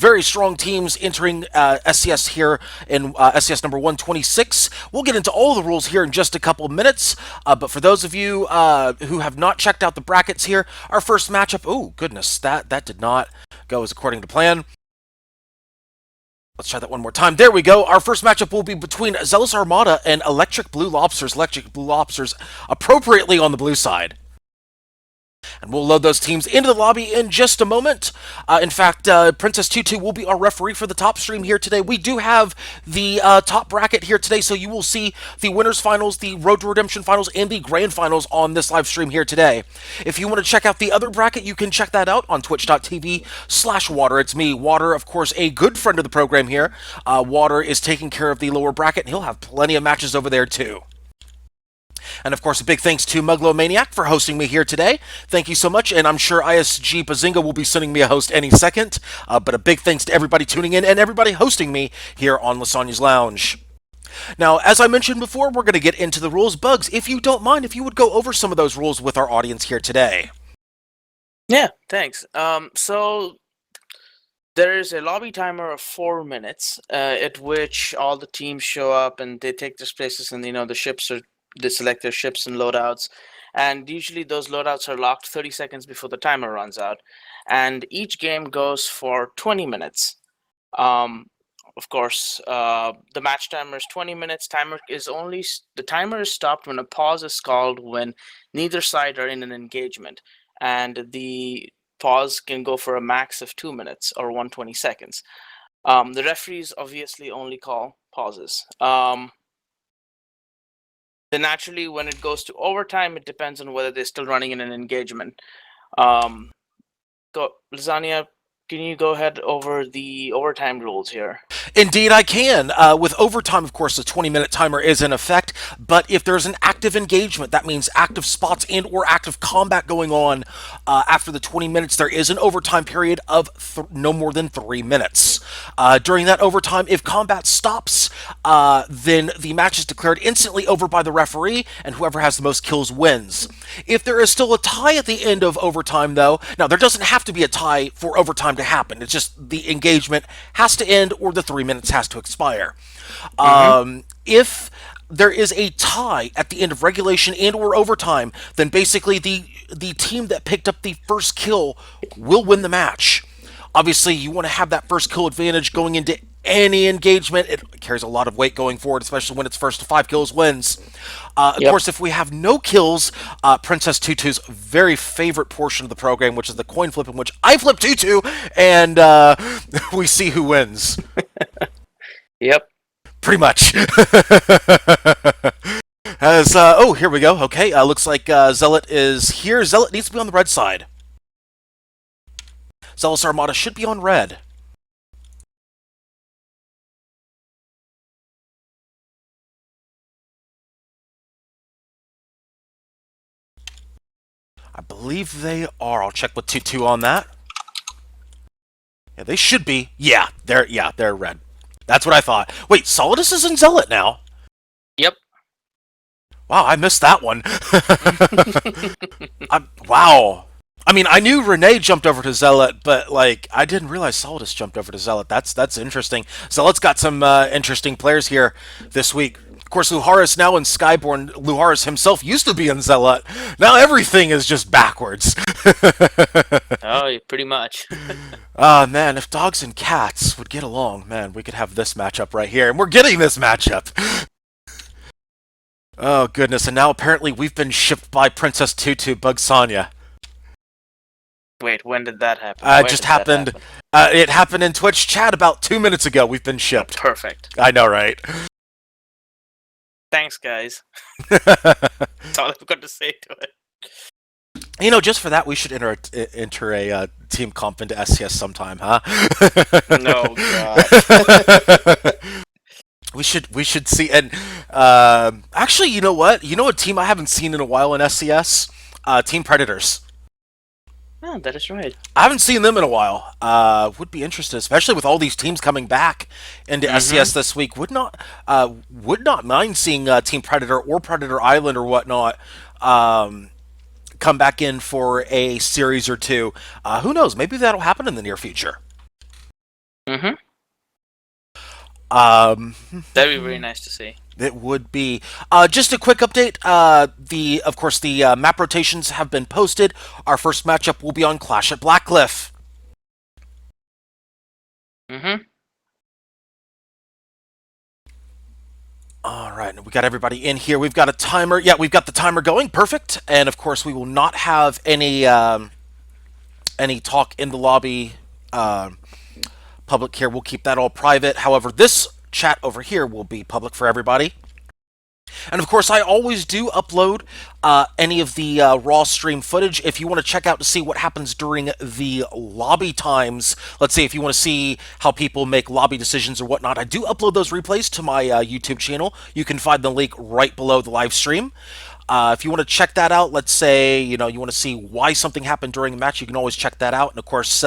very strong teams entering SCS here in SCS number 126. We'll get into all the rules here in just a couple of minutes, but for those of you who have not checked out the brackets here, our first matchup, oh goodness, that did not go as according to plan. Let's try that one more time. There we go. Our first matchup will be between Zealous Armada and Electric Blue Lobsters. Electric Blue Lobsters appropriately on the blue side. And we'll load those teams into the lobby in just a moment. In fact, Princess Tutu will be our referee for the top stream here today. We do have the top bracket here today, so you will see the winners finals, the Road to Redemption finals, and the grand finals on this live stream here today. If you want to check out the other bracket, you can check that out on twitch.tv/Water. It's me, Water, of course, a good friend of the program here. Water is taking care of the lower bracket, and he'll have plenty of matches over there too. And of course, a big thanks to Muglomaniac for hosting me here today. Thank you so much, and I'm sure ISG Bazinga will be sending me a host any second. But a big thanks to everybody tuning in and everybody hosting me here on Lysanya's Lounge. Now, as I mentioned before, we're going to get into the rules. Bugs, if you don't mind, if you would go over some of those rules with our audience here today. Yeah, thanks. So there is a lobby timer of 4 minutes, at which all the teams show up and they take their places, and the ships are. They select their ships and loadouts, and usually those loadouts are locked 30 seconds before the timer runs out, and each game goes for 20 minutes. Of course, the match timer is 20 minutes. The timer is stopped when a pause is called when neither side are in an engagement, and the pause can go for a max of 2 minutes or 120 seconds. The referees obviously only call pauses. Then naturally, when it goes to overtime, it depends on whether they're still running in an engagement. Lysanya, can you go ahead over the overtime rules here? Indeed, I can. With overtime, of course, the 20-minute timer is in effect, but if there's an active engagement, that means active spots and or active combat going on after the 20 minutes, there is an overtime period of no more than 3 minutes. During that overtime, if combat stops, then the match is declared instantly over by the referee, and whoever has the most kills wins. If there is still a tie at the end of overtime, though, now there doesn't have to be a tie for overtime to happen. It's just the engagement has to end or the 3 minutes has to expire. If there is a tie at the end of regulation and or overtime, then basically the team that picked up the first kill will win the match. Obviously, you want to have that first kill advantage going into any engagement. It carries a lot of weight going forward, especially when it's first to 5 kills wins. Of course, if we have no kills, Princess Tutu's very favorite portion of the program, which is the coin flip, in which I flip Tutu, and we see who wins. Yep. Pretty much. Here we go. Okay, looks like Zealot is here. Zealot needs to be on the red side. Zealous Armada should be on red. I believe they are. I'll check with Tutu on that. Yeah, they should be. Yeah, they're red. That's what I thought. Wait, Solidus is in Zealot now? Yep. Wow, I missed that one. Wow. I mean, I knew Renee jumped over to Zealot, but, I didn't realize Solidus jumped over to Zealot. That's interesting. Zealot's got some interesting players here this week. Of course, Luharis now in Skyborn. Luharis himself used to be in Zealot. Now everything is just backwards. Oh, pretty much. Man, if dogs and cats would get along, man, we could have this matchup right here. And we're getting this matchup. Oh, goodness. And now apparently we've been shipped by Princess Tutu Bugsanya. Wait, when did that happen? It just happened. It happened in Twitch chat about 2 minutes ago. We've been shipped. Perfect. I know, right? Thanks, guys. That's all I've got to say to it. Just for that, we should enter a team comp into SCS sometime, huh? No, God. We should see. And actually, you know what? You know a team I haven't seen in a while in SCS? Team Predators. Oh, that is right. I haven't seen them in a while. Would be interested, especially with all these teams coming back into SCS this week. Would not mind seeing Team Predator or Predator Island or whatnot come back in for a series or two. Who knows? Maybe that'll happen in the near future. That'd be very nice to see. It would be. Just a quick update. Of course, the map rotations have been posted. Our first matchup will be on Clash at Blackcliff. Mm-hmm. All right, we got everybody in here. We've got a timer. Yeah, we've got the timer going. Perfect. And of course, we will not have any talk in the lobby public here. We'll keep that all private. However, this chat over here will be public for everybody. And of course, I always do upload any of the raw stream footage. If you want to check out to see what happens during the lobby times, let's say if you want to see how people make lobby decisions or whatnot, I do upload those replays to my YouTube channel. You can find the link right below the live stream. If you want to check that out, let's say you want to see why something happened during a match, you can always check that out. And of course,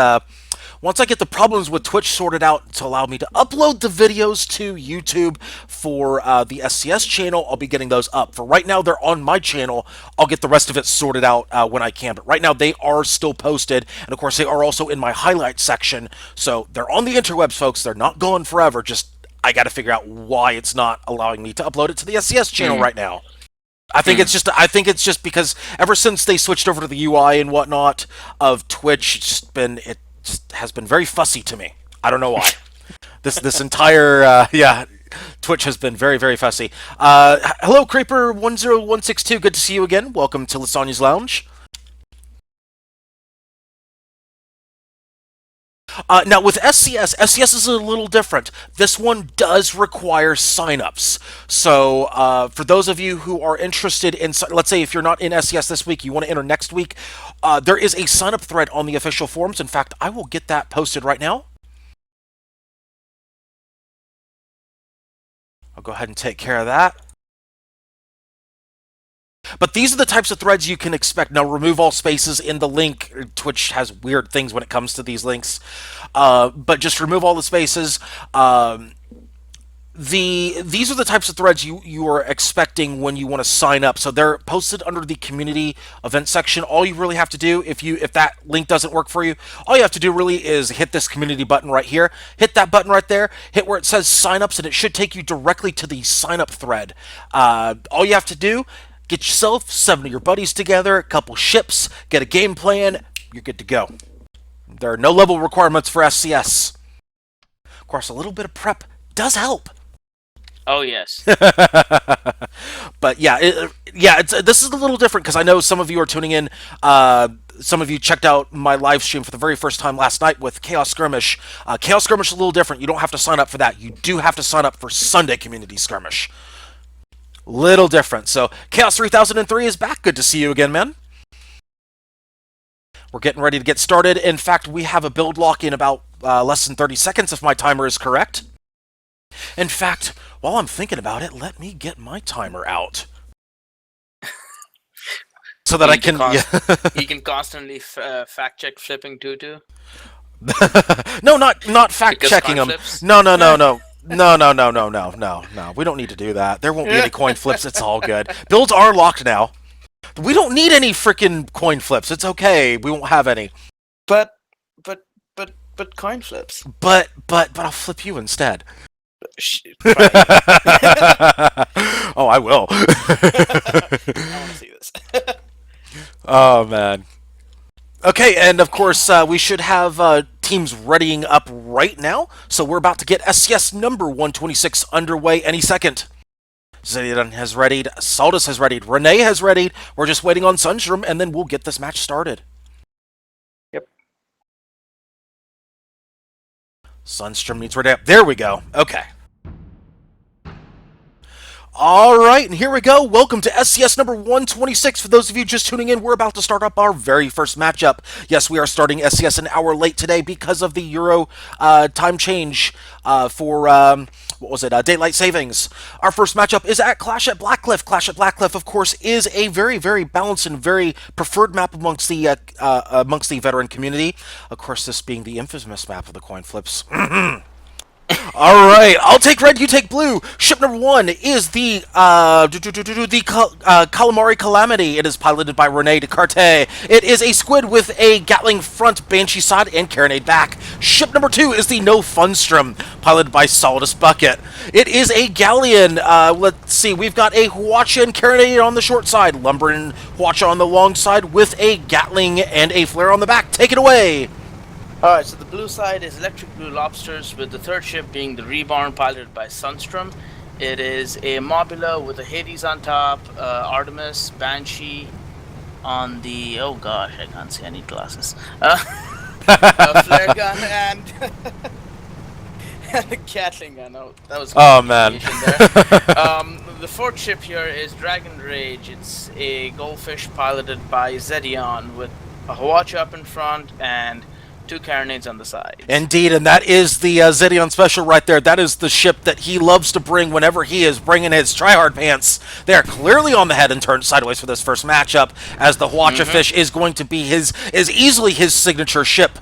once I get the problems with Twitch sorted out to allow me to upload the videos to YouTube for the SCS channel, I'll be getting those up. For right now, they're on my channel. I'll get the rest of it sorted out when I can. But right now, they are still posted. And of course, they are also in my highlights section. So they're on the interwebs, folks. They're not gone forever. Just I got to figure out why it's not allowing me to upload it to the SCS channel right now. I think it's just because ever since they switched over to the UI and whatnot of Twitch, it just has been very fussy to me. I don't know why. this entire Twitch has been very, very fussy. Hello, Creeper10162. Good to see you again. Welcome to Lysanya's Lounge. Now, with SCS is a little different. This one does require signups. So, for those of you who are interested in, let's say if you're not in SCS this week, you want to enter next week, there is a sign-up thread on the official forums. In fact, I will get that posted right now. I'll go ahead and take care of that. But these are the types of threads you can expect. Now, remove all spaces in the link. Twitch has weird things when it comes to these links. But just remove all the spaces. These are the types of threads you are expecting when you want to sign up. So they're posted under the community event section. All you really have to do, if that link doesn't work for you, all you have to do really is hit this community button right here. Hit that button right there. Hit where it says signups, and it should take you directly to the sign up thread. All you have to do, get yourself 7 of your buddies together, a couple ships, get a game plan, you're good to go. There are no level requirements for SCS. Of course, a little bit of prep does help. Oh, yes. But yeah, this is a little different because I know some of you are tuning in. Some of you checked out my live stream for the very first time last night with Chaos Skirmish. Chaos Skirmish is a little different. You don't have to sign up for that. You do have to sign up for Sunday Community Skirmish. Little different. So, Chaos 3003 is back. Good to see you again, man. We're getting ready to get started. In fact, we have a build lock in about less than 30 seconds if my timer is correct. In fact, while I'm thinking about it, let me get my timer out. So that I can... You can constantly fact-check flipping tutu. No, not fact-checking them. No. No. We don't need to do that. There won't be any coin flips. It's all good. Builds are locked now. We don't need any freaking coin flips. It's okay. We won't have any. But coin flips. But I'll flip you instead. Oh, I will. I want to see this. Oh, man. Okay, and of course, we should have teams readying up right now. So we're about to get SCS number 126 underway any second. Zidane has readied, Saldus has readied, Renee has readied. We're just waiting on Sunstrom, and then we'll get this match started. Yep. Sunstrom needs ready up. There we go. Okay. All right, and here we go. Welcome to SCS number 126. For those of you just tuning in, we're about to start up our very first matchup. Yes, we are starting SCS an hour late today because of the Euro time change for, daylight savings. Our first matchup is at Clash at Blackcliff. Clash at Blackcliff, of course, is a very, very balanced and very preferred map amongst the veteran community. Of course, this being the infamous map of the coin flips. All right, I'll take red. You take blue. Ship number 1 is the Calamari Calamity. It is piloted by Rene Descartes. It is a squid with a Gatling front, Banshee side, and Carronade back. Ship number 2 is the No Funstrom, piloted by Solidus Bucket. It is a galleon. Let's see, we've got a Huacha and Carronade on the short side, Lumber and Huacha on the long side, with a Gatling and a flare on the back. Take it away. Alright, so the blue side is Electric Blue Lobsters, with the third ship being the Reborn, piloted by Sunstrom. It is a Mobula with a Hades on top, Artemis, Banshee on the... oh gosh, I can't see, I need glasses. A flare gun and... and a Gatling gun. Oh, that was Oh, man. there. The fourth ship here is Dragon Rage. It's a Goldfish piloted by Zedion, with a Huacha up in front and 2 carronades on the side. Indeed, and that is the Zedion special right there. That is the ship that he loves to bring whenever he is bringing his tryhard pants. They are clearly on the head and turned sideways for this first matchup, as the Huacha Fish is going to be easily his signature ship.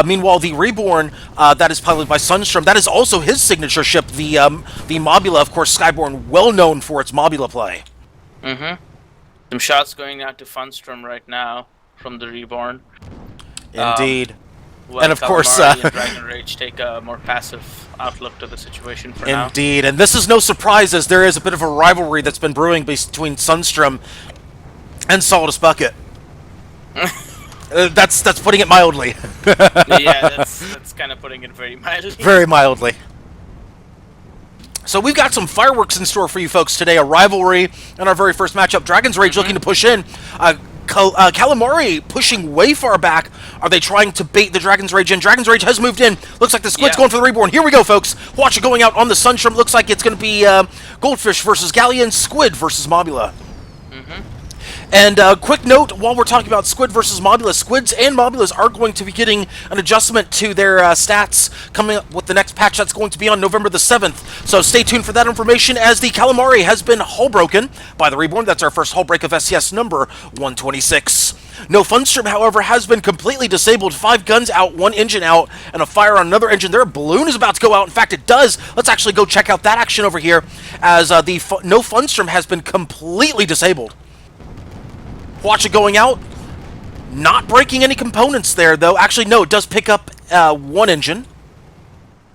Meanwhile, the Reborn, that is piloted by Sunstrom, that is also his signature ship. The Mobula, of course, Skyborn, well known for its Mobula play. Some shots going out to Funstrom right now from the Reborn. Indeed. Well, and of course, and Dragon Rage take a more passive outlook to the situation for now. Indeed, and this is no surprise, as there is a bit of a rivalry that's been brewing between Sunstrom and Solidus Bucket. That's putting it mildly. Yeah, that's kind of putting it very mildly. Very mildly. So we've got some fireworks in store for you folks today. A rivalry in our very first matchup. Dragon's Rage looking to push in. Calamari pushing way far back. Are they trying to bait the Dragon's Rage in? Dragon's Rage has moved in. Looks like the Squid's going for the Reborn. Here we go, folks. Watch it going out on the Sunstrom. Looks like it's going to be Goldfish versus Galleon, Squid versus Mobula. And quick note, while we're talking about Squid versus Mobula, Squids and Mobulas are going to be getting an adjustment to their stats coming up with the next patch that's going to be on November the 7th. So stay tuned for that information, as the Calamari has been hull broken by the Reborn. That's our first hull break of SCS number 126. No Funstrom, however, has been completely disabled. 5 guns out, 1 engine out, and a fire on another engine. Their balloon is about to go out. In fact, it does. Let's actually go check out that action over here, as the No Funstrom has been completely disabled. Watch it going out. Not breaking any components there, though. Actually, no, it does pick up 1 engine.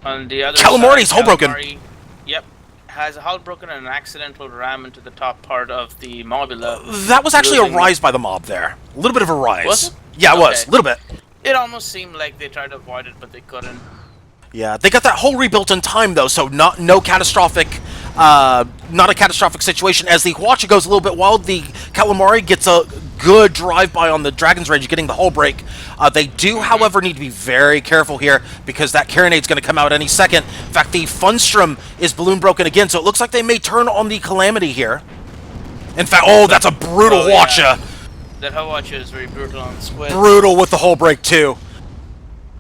On the other Calamari's side, hull broken. Yep, has a hull broken and an accidental ram into the top part of the Mobula. That was actually a rise by the mob there. A little bit of a rise. Was it? Yeah, it was. A little bit. It almost seemed like they tried to avoid it, but they couldn't. Yeah, they got that hull rebuilt in time, though, so not a catastrophic situation. As the Huacha goes a little bit wild, the Calamari gets a good drive-by on the Dragon's Rage, getting the hull break. They do, however, need to be very careful here, because that Carronade's going to come out any second. In fact, the Funstrom is balloon broken again, so it looks like they may turn on the Calamity here. In fact, oh, that's a brutal Huacha. Yeah. That Huacha is very brutal on Squid. Brutal with the hull break, too.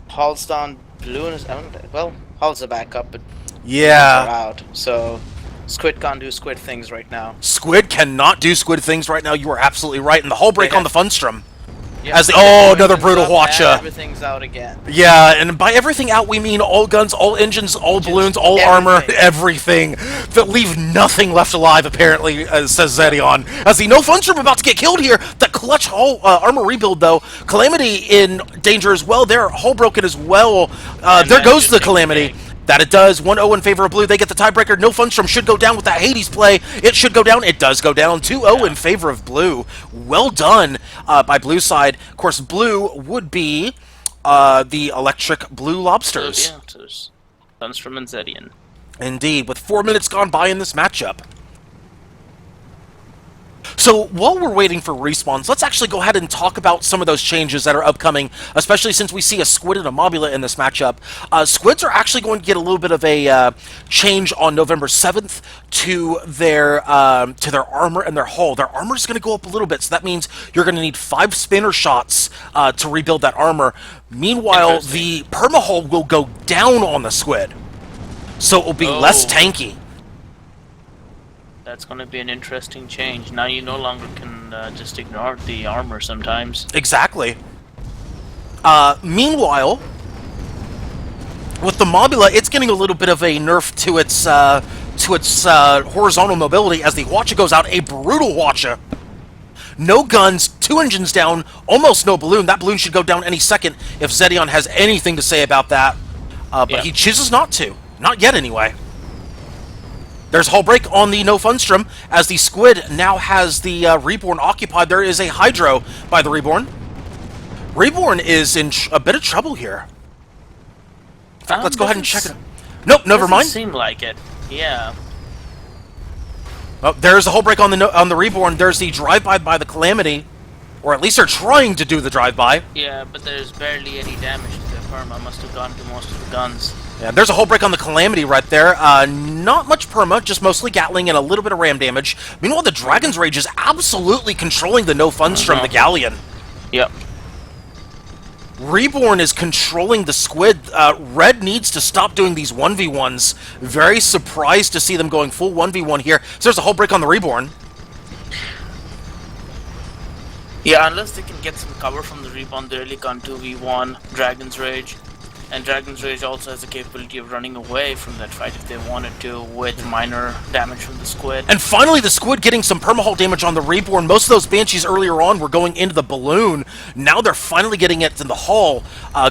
Hull's down, balloon is... well, Hull's a backup, but... yeah. Are out, so... Squid can't do Squid things right now. Squid cannot do Squid things right now. You are absolutely right. And the hull break on the Funstrom. Yep. As the, another brutal Huacha. Everything's out again. Yeah, and by everything out, we mean all guns, all engines, all balloons, all armor, everything. That leave nothing left alive, apparently, says Zedion. As the No Funstrom about to get killed here. The clutch hull armor rebuild, though. Calamity in danger as well. They're hull broken as well. There goes the Calamity. That it does. 1-0 in favor of blue. They get the tiebreaker. No Funstrom should go down with that Hades play. It should go down. It does go down. 2-0 in favor of blue. Well done by blue side. Of course, blue would be the Electric Blue Lobsters. Funstrom and Zedion. Indeed, with 4 minutes gone by in this matchup. So while we're waiting for respawns, let's actually go ahead and talk about some of those changes that are upcoming, especially since we see a Squid and a Mobula in this matchup. Squids are actually going to get a little bit of a change on November 7th to their armor and their hull. Their armor is going to go up a little bit, so that means you're going to need 5 spinner shots to rebuild that armor. Meanwhile, the perma-hull will go down on the Squid, so it will be less tanky. That's going to be an interesting change. Now you no longer can just ignore the armor sometimes. Exactly. Meanwhile, With the Mobula, it's getting a little bit of a nerf to its horizontal mobility as the Watcha goes out. A brutal Watcha. No guns, 2 engines down, almost no balloon. That balloon should go down any second if Zedion has anything to say about that. But he chooses not to. Not yet, anyway. There's hull break on the No Funstrom as the Squid now has the Reborn occupied. There is a Hydro by the Reborn. Reborn is in a bit of trouble here. In fact, let's go ahead and check it. Nope, never mind. Seem like it. Yeah. Oh, there's a hull break on the Reborn. There's the drive-by by the Calamity. Or at least they're trying to do the drive-by. Yeah, but there's barely any damage to the Perma. Must have gone to most of the guns. Yeah, there's a hull break on the Calamity right there. Not much perma, just mostly Gatling and a little bit of ram damage. Meanwhile, the Dragon's Rage is absolutely controlling the No Funstrom, the Galleon. Yep. Reborn is controlling the Squid. Red needs to stop doing these 1v1s. Very surprised to see them going full 1v1 here. So there's a hull break on the Reborn. Yeah, unless they can get some cover from the Reborn, they really can't 2v1 Dragon's Rage. And Dragon's Rage also has the capability of running away from that fight if they wanted to, with minor damage from the Squid. And finally, the Squid getting some permahull damage on the Reborn. Most of those Banshees earlier on were going into the balloon. Now they're finally getting it in the hull.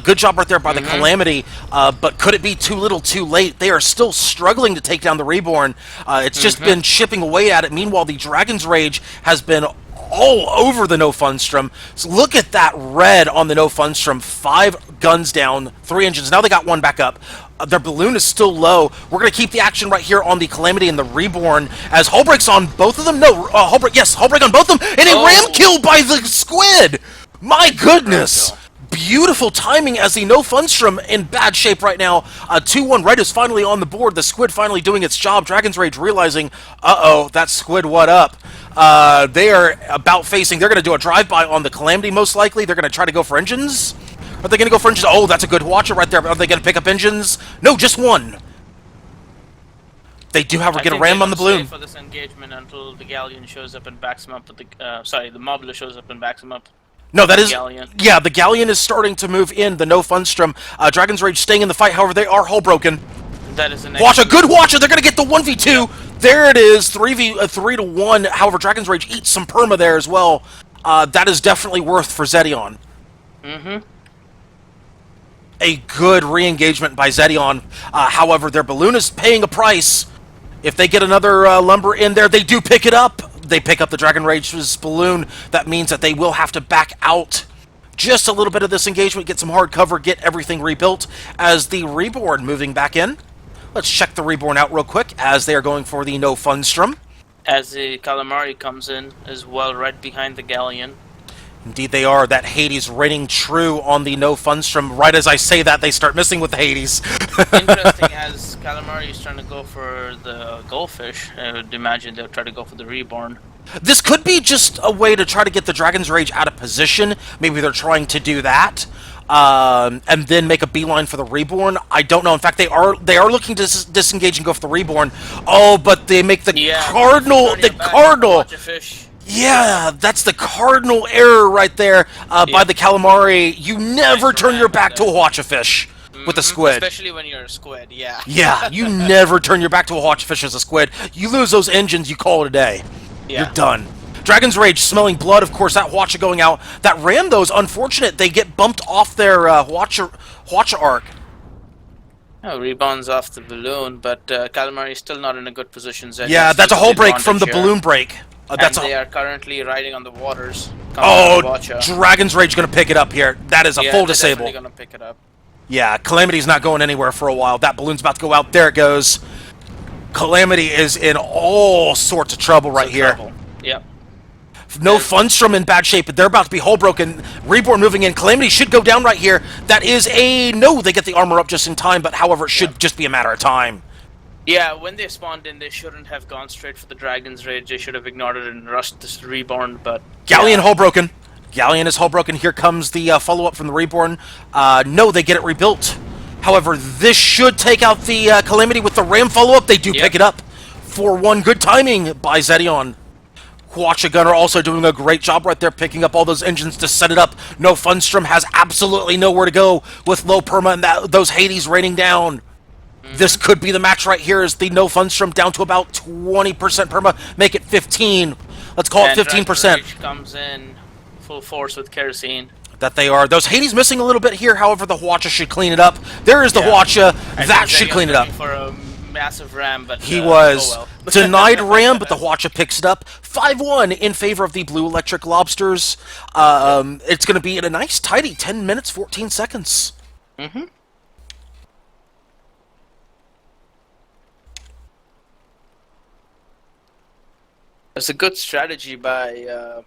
Good job right there by the Calamity. But could it be too little too late? They are still struggling to take down the Reborn. It's just been chipping away at it. Meanwhile, the Dragon's Rage has been all over the No Funstrom. So look at that red on the No Funstrom. 5 guns down, 3 engines. Now they got 1 back up. Their balloon is still low. We're going to keep the action right here on the Calamity and the Reborn as hull breaks on both of them. No, hull break on both of them. And a ram kill by the Squid. My goodness. Beautiful timing as the No Funstrom in bad shape right now. 2-1 red is finally on the board. The Squid finally doing its job. Dragon's Rage realizing, uh-oh, that Squid, what up? They are about facing. They're going to do a drive-by on the Calamity, most likely. They're going to try to go for engines. Are they going to go for engines? Oh, that's a good Watcher right there. Are they going to pick up engines? No, just 1. They do, however, get a ram on the balloon. For this engagement until the Galleon shows up and backs him up. With the the Mobula shows up and backs him up. No, that is... Galleon. Yeah, the Galleon is starting to move in. The No Funstrom. Dragon's Rage staying in the fight. However, they are hull broken. That is an Watch a good Watcher. They're going to get the 1v2. There it is. 3-1. However, Dragon's Rage eats some perma there as well. That is definitely worth for Zedion. A good re-engagement by Zedion. However, their balloon is paying a price. If they get another lumber in there, they do pick it up. They pick up the Dragon Rage's balloon. That means that they will have to back out just a little bit of this engagement, get some hard cover, get everything rebuilt as the Reborn moving back in. Let's check the Reborn out real quick as they are going for the No Funstrom. As the Calamari comes in as well, right behind the Galleon. Indeed they are. That Hades reigning true on the No Funstrom. Right as I say that, they start missing with the Hades. Interesting, as Calamari is trying to go for the Goldfish, I would imagine they'll try to go for the Reborn. This could be just a way to try to get the Dragon's Rage out of position. Maybe they're trying to do that. And then make a beeline for the Reborn. I don't know. In fact, they are looking to disengage and go for the Reborn. Oh, but they make the Cardinal. The Cardinal. Yeah, that's the cardinal error right there by the Calamari. You never turn your back to a Watch-a-Fish with a Squid. Especially when you're a Squid, yeah. Yeah, you never turn your back to a Watch-a-Fish as a Squid. You lose those engines, you call it a day. Yeah. You're done. Dragon's Rage smelling blood, of course, that Watcher going out. That Ram, though, is unfortunate. They get bumped off their Watcher arc. Oh, rebounds off the balloon, but Calamari is still not in a good position. Yeah, that's a hull break from the balloon break. They are currently riding on the waters. Oh, Dragon's Rage going to pick it up here. That is a full disable. Definitely going to pick it up. Yeah, Calamity's not going anywhere for a while. That balloon's about to go out. There it goes. Calamity is in all sorts of trouble right here. Yep. No Funstrom in bad shape, but they're about to be hull broken. Reborn moving in. Calamity should go down right here. That is a... No, they get the armor up just in time, but however, it should just be a matter of time. Yeah, when they spawned in, they shouldn't have gone straight for the Dragon's Rage. They should have ignored it and rushed this Reborn, but... Galleon hull broken. Galleon is hull broken. Here comes the follow-up from the Reborn. No, they get it rebuilt. However, this should take out the Calamity with the Ram follow-up. They do pick it up. 4-1. Good timing by Zedion. Hwacha Gunner also doing a great job right there, picking up all those engines to set it up. No Funstrom has absolutely nowhere to go with low perma and those Hades raining down. This could be the match right here as the no Funstrom down to about 20% perma, make it 15. Let's call it And Dragon 15%. Rage comes in full force with kerosene. That they are. Those Hades missing a little bit here, however, the Hwacha should clean it up. There is the Yeah. Hwacha. I That think should Zenya's clean it up. looking for a massive ram, but He was oh well. denied Ram, but the Hwacha picks it up. 5-1 in favor of the Blue Electric Lobsters. It's going to be in a nice, tidy 10 minutes, 14 seconds. Mm-hmm. It's a good strategy by.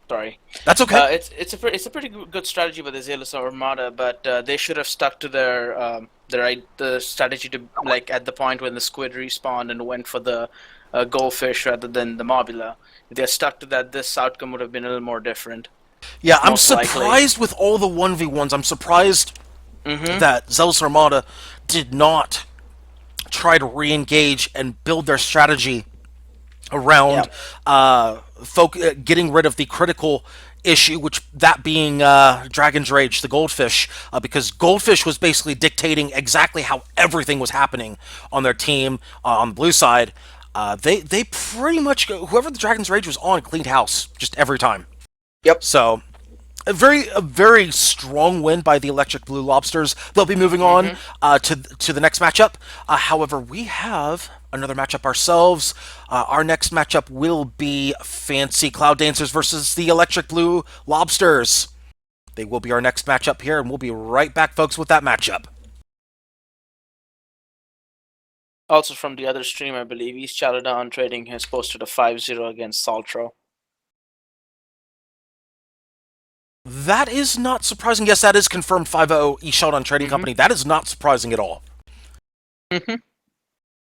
Sorry. That's okay. It's a pretty good strategy by the Zealous Armada, but they should have stuck to the strategy to like at the point when the squid respawned and went for the goldfish rather than the mobula. If they had stuck to that, this outcome would have been a little more different. Yeah, I'm most likely. surprised with all the 1v1s. I'm surprised that Zealous Armada did not try to re-engage and build their strategy around getting rid of the critical issue, which that being Dragon's Rage, the goldfish, because goldfish was basically dictating exactly how everything was happening on their team on the blue side. They pretty much whoever the Dragon's Rage was on cleaned house just every time. Yep. So a very strong win by the Electric Blue Lobsters. They'll be moving on to the next matchup. However, we have another matchup ourselves. Our next matchup will be Fancy Cloud Dancers versus the Electric Blue Lobsters. They will be our next matchup here, and we'll be right back, folks, with that matchup. Also from the other stream, I believe, East Chaladon Trading has posted a 5-0 against Saltro. That is not surprising. Yes, that is confirmed 5-0 East Sheldon Trading Company. That is not surprising at all.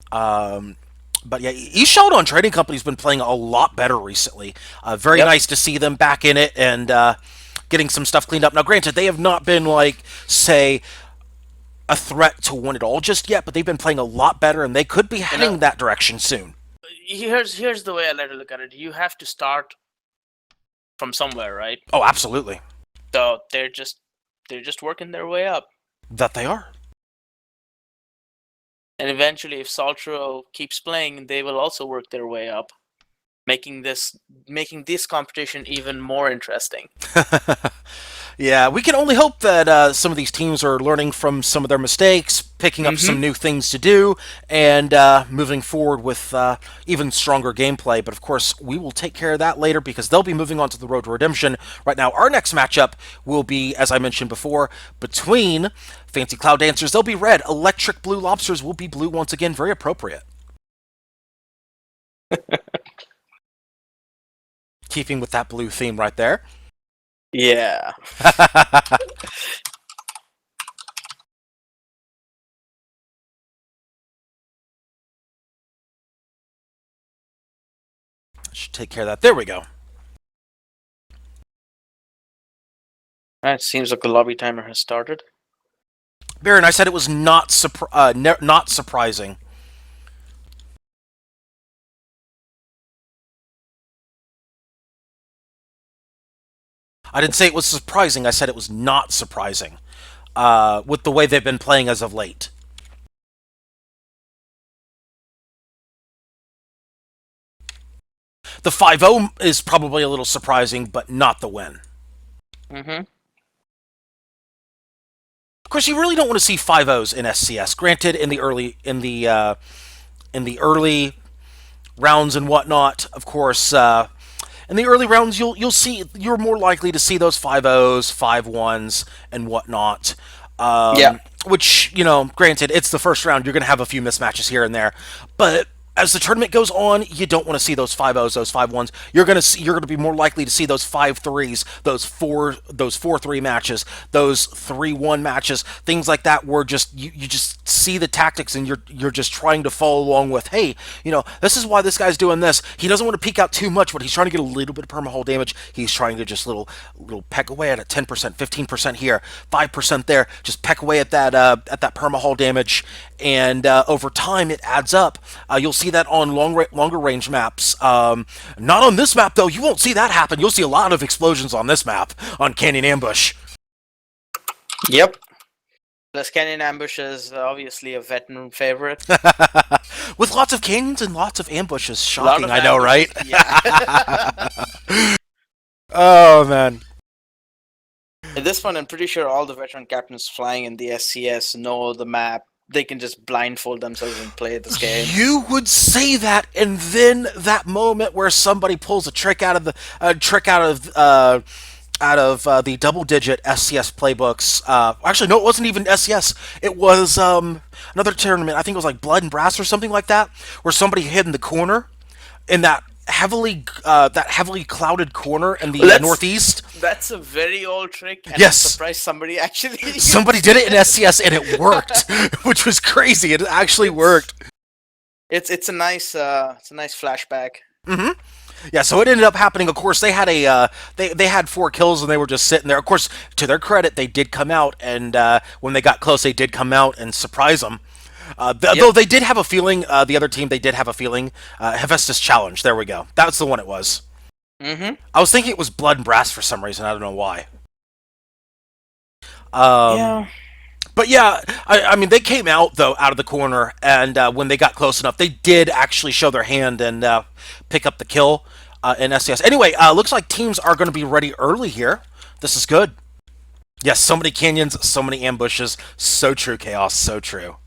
But yeah, East Sheldon Trading Company's been playing a lot better recently. Very nice to see them back in it and getting some stuff cleaned up. Now, granted, they have not been like, say, a threat to win it all just yet, but they've been playing a lot better, and they could be heading that direction soon. Here's the way I like to look at it. You have to start from somewhere, right? Oh, absolutely. So they're just working their way up. That they are. And eventually, if Saltro keeps playing, they will also work their way up, making this competition even more interesting. Yeah, we can only hope that some of these teams are learning from some of their mistakes, picking up some new things to do, and moving forward with even stronger gameplay. But of course, we will take care of that later because they'll be moving on to the road to redemption. Right now, our next matchup will be, as I mentioned before, between Fancy Cloud Dancers. They'll be red. Electric Blue Lobsters will be blue once again. Very appropriate. Keeping with that blue theme right there. Yeah. Should take care of that. There we go. It seems like the lobby timer has started. Baron, I said it was not surprising. I didn't say it was surprising. I said it was not surprising with the way they've been playing as of late. The 5-0 is probably a little surprising, but not the win. Of course, you really don't want to see 5-0s in SCS. Granted, in the early rounds and whatnot, of course. In the early rounds, you're more likely to see those 5-0s, 5-1s, and whatnot. Which, granted, it's the first round. You're going to have a few mismatches here and there, but as the tournament goes on, you don't want to see those 5-0s, those 5-1s. You're going to be more likely to see those 5-3s, those 4-3 matches, those 3-1 matches, things like that, where you just see the tactics and you're just trying to follow along with, hey, this is why this guy's doing this. He doesn't want to peek out too much, but he's trying to get a little bit of perma-hull damage. He's trying to just little peck away at it, 10%, 15% here, 5% there. Just peck away at that perma-hull damage, and over time it adds up. You'll see that on longer range maps. Not on this map though. You won't see that happen. You'll see a lot of explosions on this map on Canyon Ambush. Yep. Plus, Canyon Ambush is obviously a veteran favorite. With lots of canyons and lots of ambushes. Shocking, I know, right? Yeah. Oh, man. At this point, I'm pretty sure all the veteran captains flying in the SCS know the map. They can just blindfold themselves and play this game. You would say that, and then that moment where somebody pulls a trick out of the the double-digit SCS playbooks. Actually, no, it wasn't even SCS. It was another tournament. I think it was like Blood and Brass or something like that, where somebody hid in the corner in that heavily clouded corner in the northeast. That's a very old trick. And Yes. I'm surprised somebody actually. Somebody did it in SCS and it worked, which was crazy. It actually worked. It's a nice flashback. Mm-hmm. Yeah, so it ended up happening. Of course, they had they had 4 kills and they were just sitting there. Of course, to their credit, they did come out, and when they got close, they did come out and surprise them. Though they did have a feeling, the other team, they did have a feeling. Hephaestus Challenge. There we go. That's the one it was. Mm-hmm. I was thinking it was Blood and Brass for some reason. I don't know why. Yeah. But yeah, I mean, they came out, though, out of the corner, and when they got close enough, they did actually show their hand and pick up the kill in SCS. Anyway, looks like teams are going to be ready early here. This is good. Yes, so many canyons, so many ambushes. So true, Chaos, so true.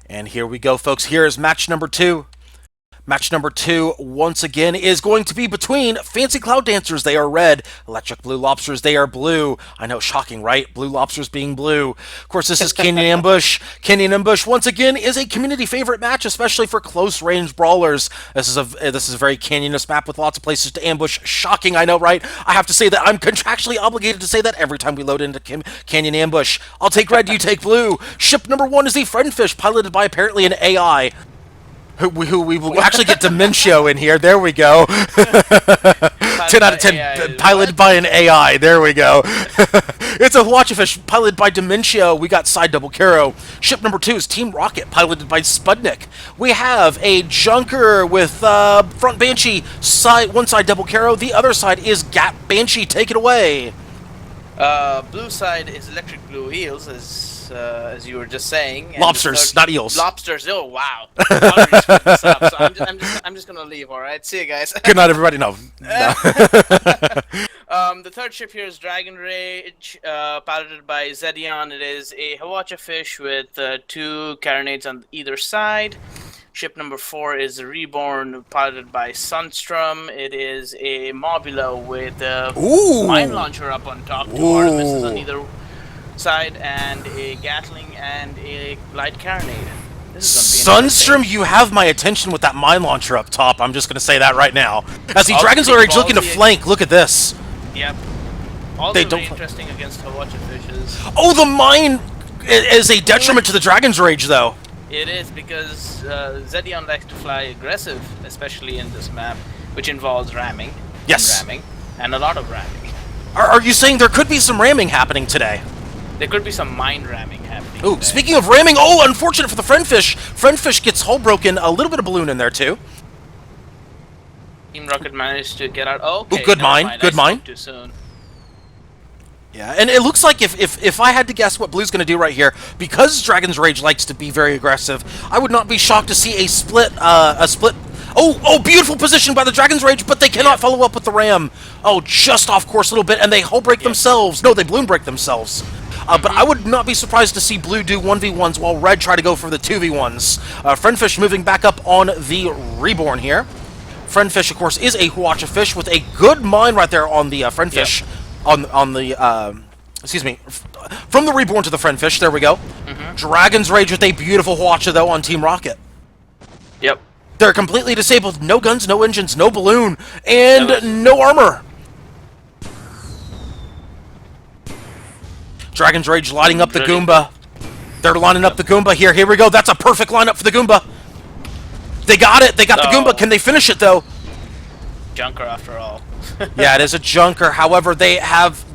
And here we go, folks. Here is match number 2. Match number 2, once again, is going to be between Fancy Cloud Dancers, they are red, Electric Blue Lobsters, they are blue. I know, shocking, right? Blue Lobsters being blue. Of course, this is Canyon Ambush. Canyon Ambush, once again, is a community favorite match, especially for close-range brawlers. This is a very canyonous map with lots of places to ambush. Shocking, I know, right? I have to say that I'm contractually obligated to say that every time we load into Canyon Ambush. I'll take red, you take blue. Ship number 1 is the Friendfish, piloted by apparently an AI. Who we will actually get Dementio in here. There we go. 10 out of 10. Piloted by an AI. There we go. It's a Watchafish piloted by Dementio. We got Side Double Caro. Ship number 2 is Team Rocket piloted by Spudnik. We have a Junker with front Banshee. One side Double Caro. The other side is Gap Banshee. Take it away. Blue side is Electric Blue Eels, as you were just saying. Lobsters, not eels. Lobsters. Oh wow! I already screwed this up, so I'm just gonna leave. All right. See you guys. Good night, everybody. No. The third ship here is Dragon Rage, piloted by Zedion. It is a Hawacha fish with 2 carronades on either side. Ship number 4 is Reborn, piloted by Sunstrom. It is a Mobula with a mine launcher up on top, 2 Artemises on either side, and a Gatling and a light carronade. Sunstrom, you have my attention with that mine launcher up top. I'm just going to say that right now. As the Dragon's Rage looking to flank, look at this. Yep. Also very interesting against Hawacha fishes. Oh, the mine is a detriment to the Dragon's Rage, though. It is, because Zedion likes to fly aggressive, especially in this map, which involves ramming. Yes. And a lot of ramming. Are you saying there could be some ramming happening today? There could be some mine ramming happening. Ooh, speaking of ramming, unfortunate for the Friendfish. Friendfish gets hull broken, a little bit of balloon in there, too. Team Rocket managed to get out. Oh, okay. Ooh, good mine, good mine. Too soon. Yeah, and it looks like if I had to guess what Blue's going to do right here, because Dragon's Rage likes to be very aggressive, I would not be shocked to see a split. Oh, beautiful position by the Dragon's Rage, but they cannot follow up with the Ram. Oh, just off course a little bit, and they hull break themselves. No, they balloon break themselves. But I would not be surprised to see Blue do 1v1s while Red try to go for the 2v1s. Friendfish moving back up on the Reborn here. Friendfish, of course, is a Huacha fish with a good mine right there on the Friendfish. Yep. On the, excuse me, from the Reborn to the Friendfish, there we go. Dragon's Rage with a beautiful Huacha, though, on Team Rocket. Yep. They're completely disabled. No guns, no engines, no balloon, and no armor. Dragon's Rage lining up the Goomba. They're lining up the Goomba here. Here we go. That's a perfect lineup for the Goomba. They got it. They got the Goomba. Can they finish it, though? Junker, after all. Yeah, it is a Junker. However, they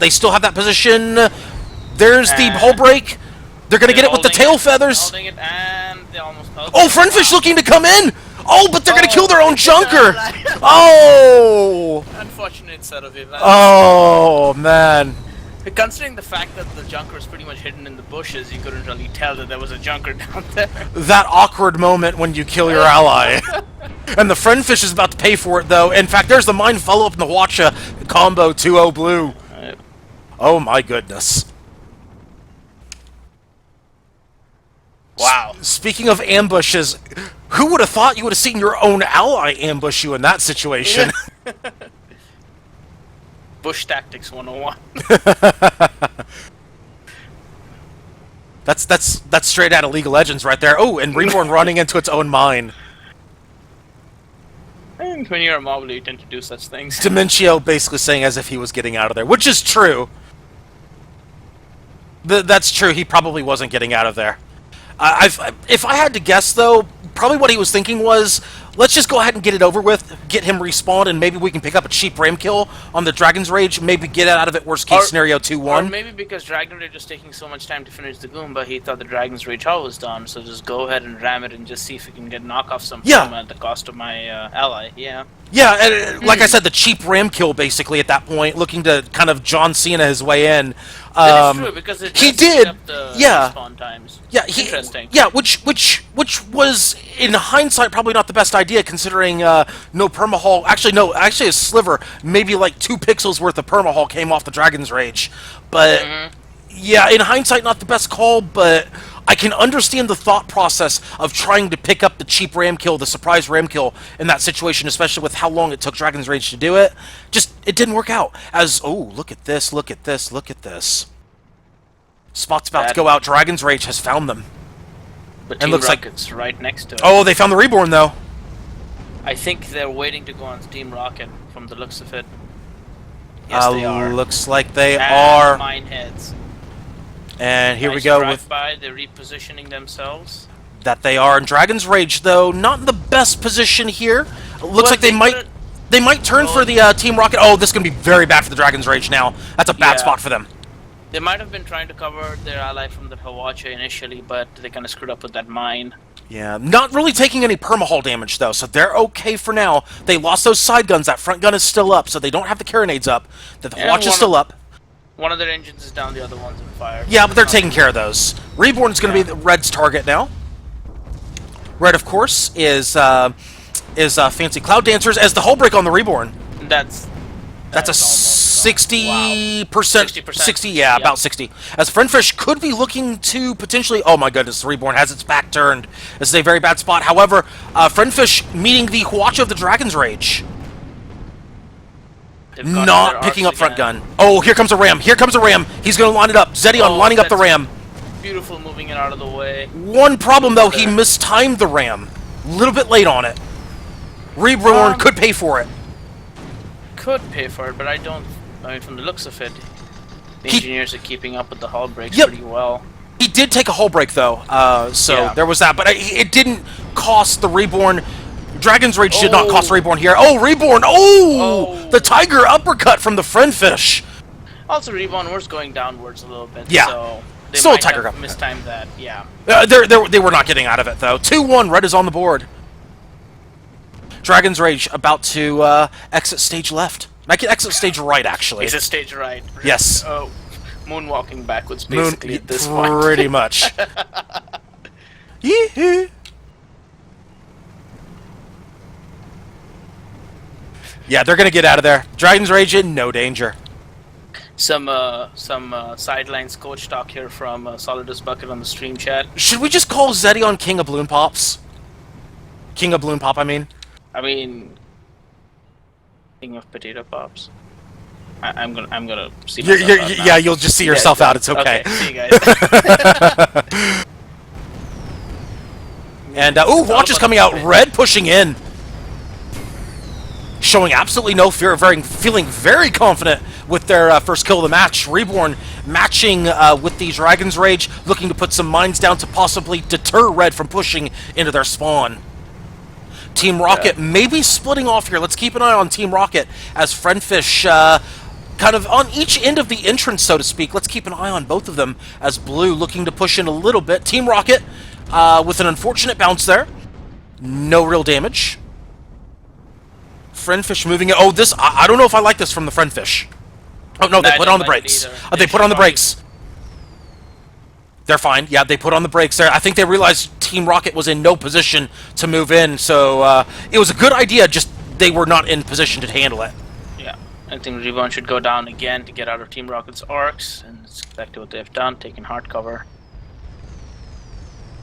still have that position. There's the hull break. They're going to get it with the tail feathers. Holding it, and they almost... Oh, Friendfish looking to come in. Oh, but they're going to kill their own junker. Oh. Unfortunate set of events. Oh, man. Considering the fact that the junker is pretty much hidden in the bushes, you couldn't really tell that there was a junker down there. That awkward moment when you kill your ally. And the Friendfish is about to pay for it, though. In fact, there's the mine follow-up in the Watcha combo 2-0 blue. Oh, my goodness. Wow. Speaking of ambushes, who would have thought you would have seen your own ally ambush you in that situation? Bush Tactics 101. That's straight out of League of Legends right there. Oh, and Reborn running into its own mine. And when you're a mobile, you tend to do such things. Dementio basically saying as if he was getting out of there, which is true. That's true, he probably wasn't getting out of there. If I had to guess, though, probably what he was thinking was, let's just go ahead and get it over with, get him respawned, and maybe we can pick up a cheap ram kill on the Dragon's Rage, maybe get out of it, worst case scenario 2-1. Or maybe because Dragon Rage was taking so much time to finish the Goomba, he thought the Dragon's Rage hull was done, so just go ahead and ram it and just see if we can get knock off some at the cost of my ally, Yeah, and like I said, the cheap ram kill, basically, at that point, looking to kind of John Cena his way in. That is true, because it he does did, up the respawn times. Yeah, interesting. Yeah, which was, in hindsight, probably not the best idea, considering no permahull. Actually a sliver, maybe like 2 pixels worth of permahull came off the Dragon's Rage. But, yeah, in hindsight, not the best call, but I can understand the thought process of trying to pick up the cheap ram kill, the surprise ram kill in that situation, especially with how long it took Dragon's Rage to do it. Just, it didn't work out. Oh, look at this, look at this, look at this. Spot's about to go out. Dragon's Rage has found them. But Team Rocket's right next to it. Oh, they found the Reborn, though. I think they're waiting to go on Team Rocket, from the looks of it. Yes, they are. Looks like they are. Mine heads. And here we go with... They're repositioning themselves. That they are. And Dragon's Rage, though, not in the best position here. Looks like they might turn for the Team Rocket. Oh, this is going to be very bad for the Dragon's Rage now. That's a bad spot for them. They might have been trying to cover their ally from the Hawacha initially, but they kind of screwed up with that mine. Yeah, not really taking any permahull damage, though, so they're okay for now. They lost those side guns. That front gun is still up, so they don't have the carronades up. The Hawacha is still up. One of their engines is down, the other one's on fire. Yeah, but they're taking care of those. Reborn is going to be the Red's target now. Red, of course, is Fancy Cloud Dancers as the hull break on the Reborn. That's a 60%, 60, yeah, about 60. As Friendfish could be looking to potentially, oh my goodness, the Reborn has its back turned. This is a very bad spot. However, Friendfish meeting the Hawacha of the Dragon's Rage. Not picking up front gun. Oh, here comes a ram. Here comes a ram. He's going to line it up. Zedion lining up the ram. Beautiful, moving it out of the way. One problem, though, he mistimed the ram. A little bit late on it. Reborn could pay for it. Could pay for it, but I mean, from the looks of it, the engineers are keeping up with the hull breaks pretty well. He did take a hull break, though, so there was that. But it didn't cost the Reborn. Dragon's Rage did not cost Reborn here. Oh, Reborn! Oh! The Tiger uppercut from the Friendfish. Also, Reborn was going downwards a little bit. Yeah. So they still might a Tiger have uppercut. mistimed that. Yeah. They were not getting out of it, though. 2-1. Red is on the board. Dragon's Rage about to exit stage left. I can exit stage right, actually. Exit stage right. Yes. Oh, moonwalking backwards, basically, at this point. Pretty much. Yee-hoo. Yeah, they're gonna get out of there. Dragon's Rage in no danger. Some sidelines coach talk here from Solidus Bucket on the stream chat. Should we just call Zedion King of Balloon Pops? King of Balloon Pop, I mean. King of Potato Pops. I'm gonna see. Yeah, you'll just see yourself out. It's okay. See you guys. And Watch is coming out. Red pushing in, showing absolutely no fear. Feeling very confident with their first kill of the match. Reborn matching with the Dragon's Rage, looking to put some mines down to possibly deter Red from pushing into their spawn. Team Rocket maybe splitting off here. Let's keep an eye on Team Rocket as Friendfish kind of on each end of the entrance, so to speak. Let's keep an eye on both of them as Blue looking to push in a little bit. Team Rocket with an unfortunate bounce there. No real damage. Friendfish moving it. Oh, this... I don't know if I like this from the Friendfish. Oh, no, they put on the brakes. They put on the brakes. They're fine. Yeah, they put on the brakes there. I think they realized Team Rocket was in no position to move in, so it was a good idea, just they were not in position to handle it. Yeah, I think Reborn should go down again to get out of Team Rocket's arcs, and it's exactly what they've done, taking hard cover.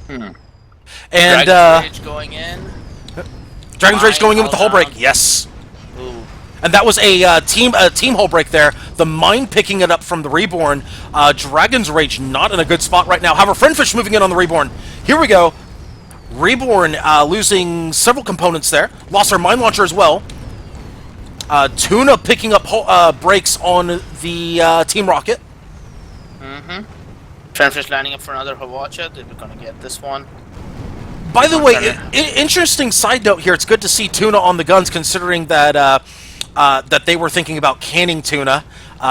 And Dragon's Rage going in. Dragon's Rage going in with the hull break. Yes. Ooh. And that was a team hull break there. The Mine picking it up from the Reborn. Dragon's Rage not in a good spot right now. However, Friendfish moving in on the Reborn. Here we go. Reborn losing several components there. Lost our Mine Launcher as well. Tuna picking up breaks on the Team Rocket. Friendfish lining up for another Hawacha. They're going to get this one. By the way, interesting side note here. It's good to see Tuna on the guns, considering that that they were thinking about canning Tuna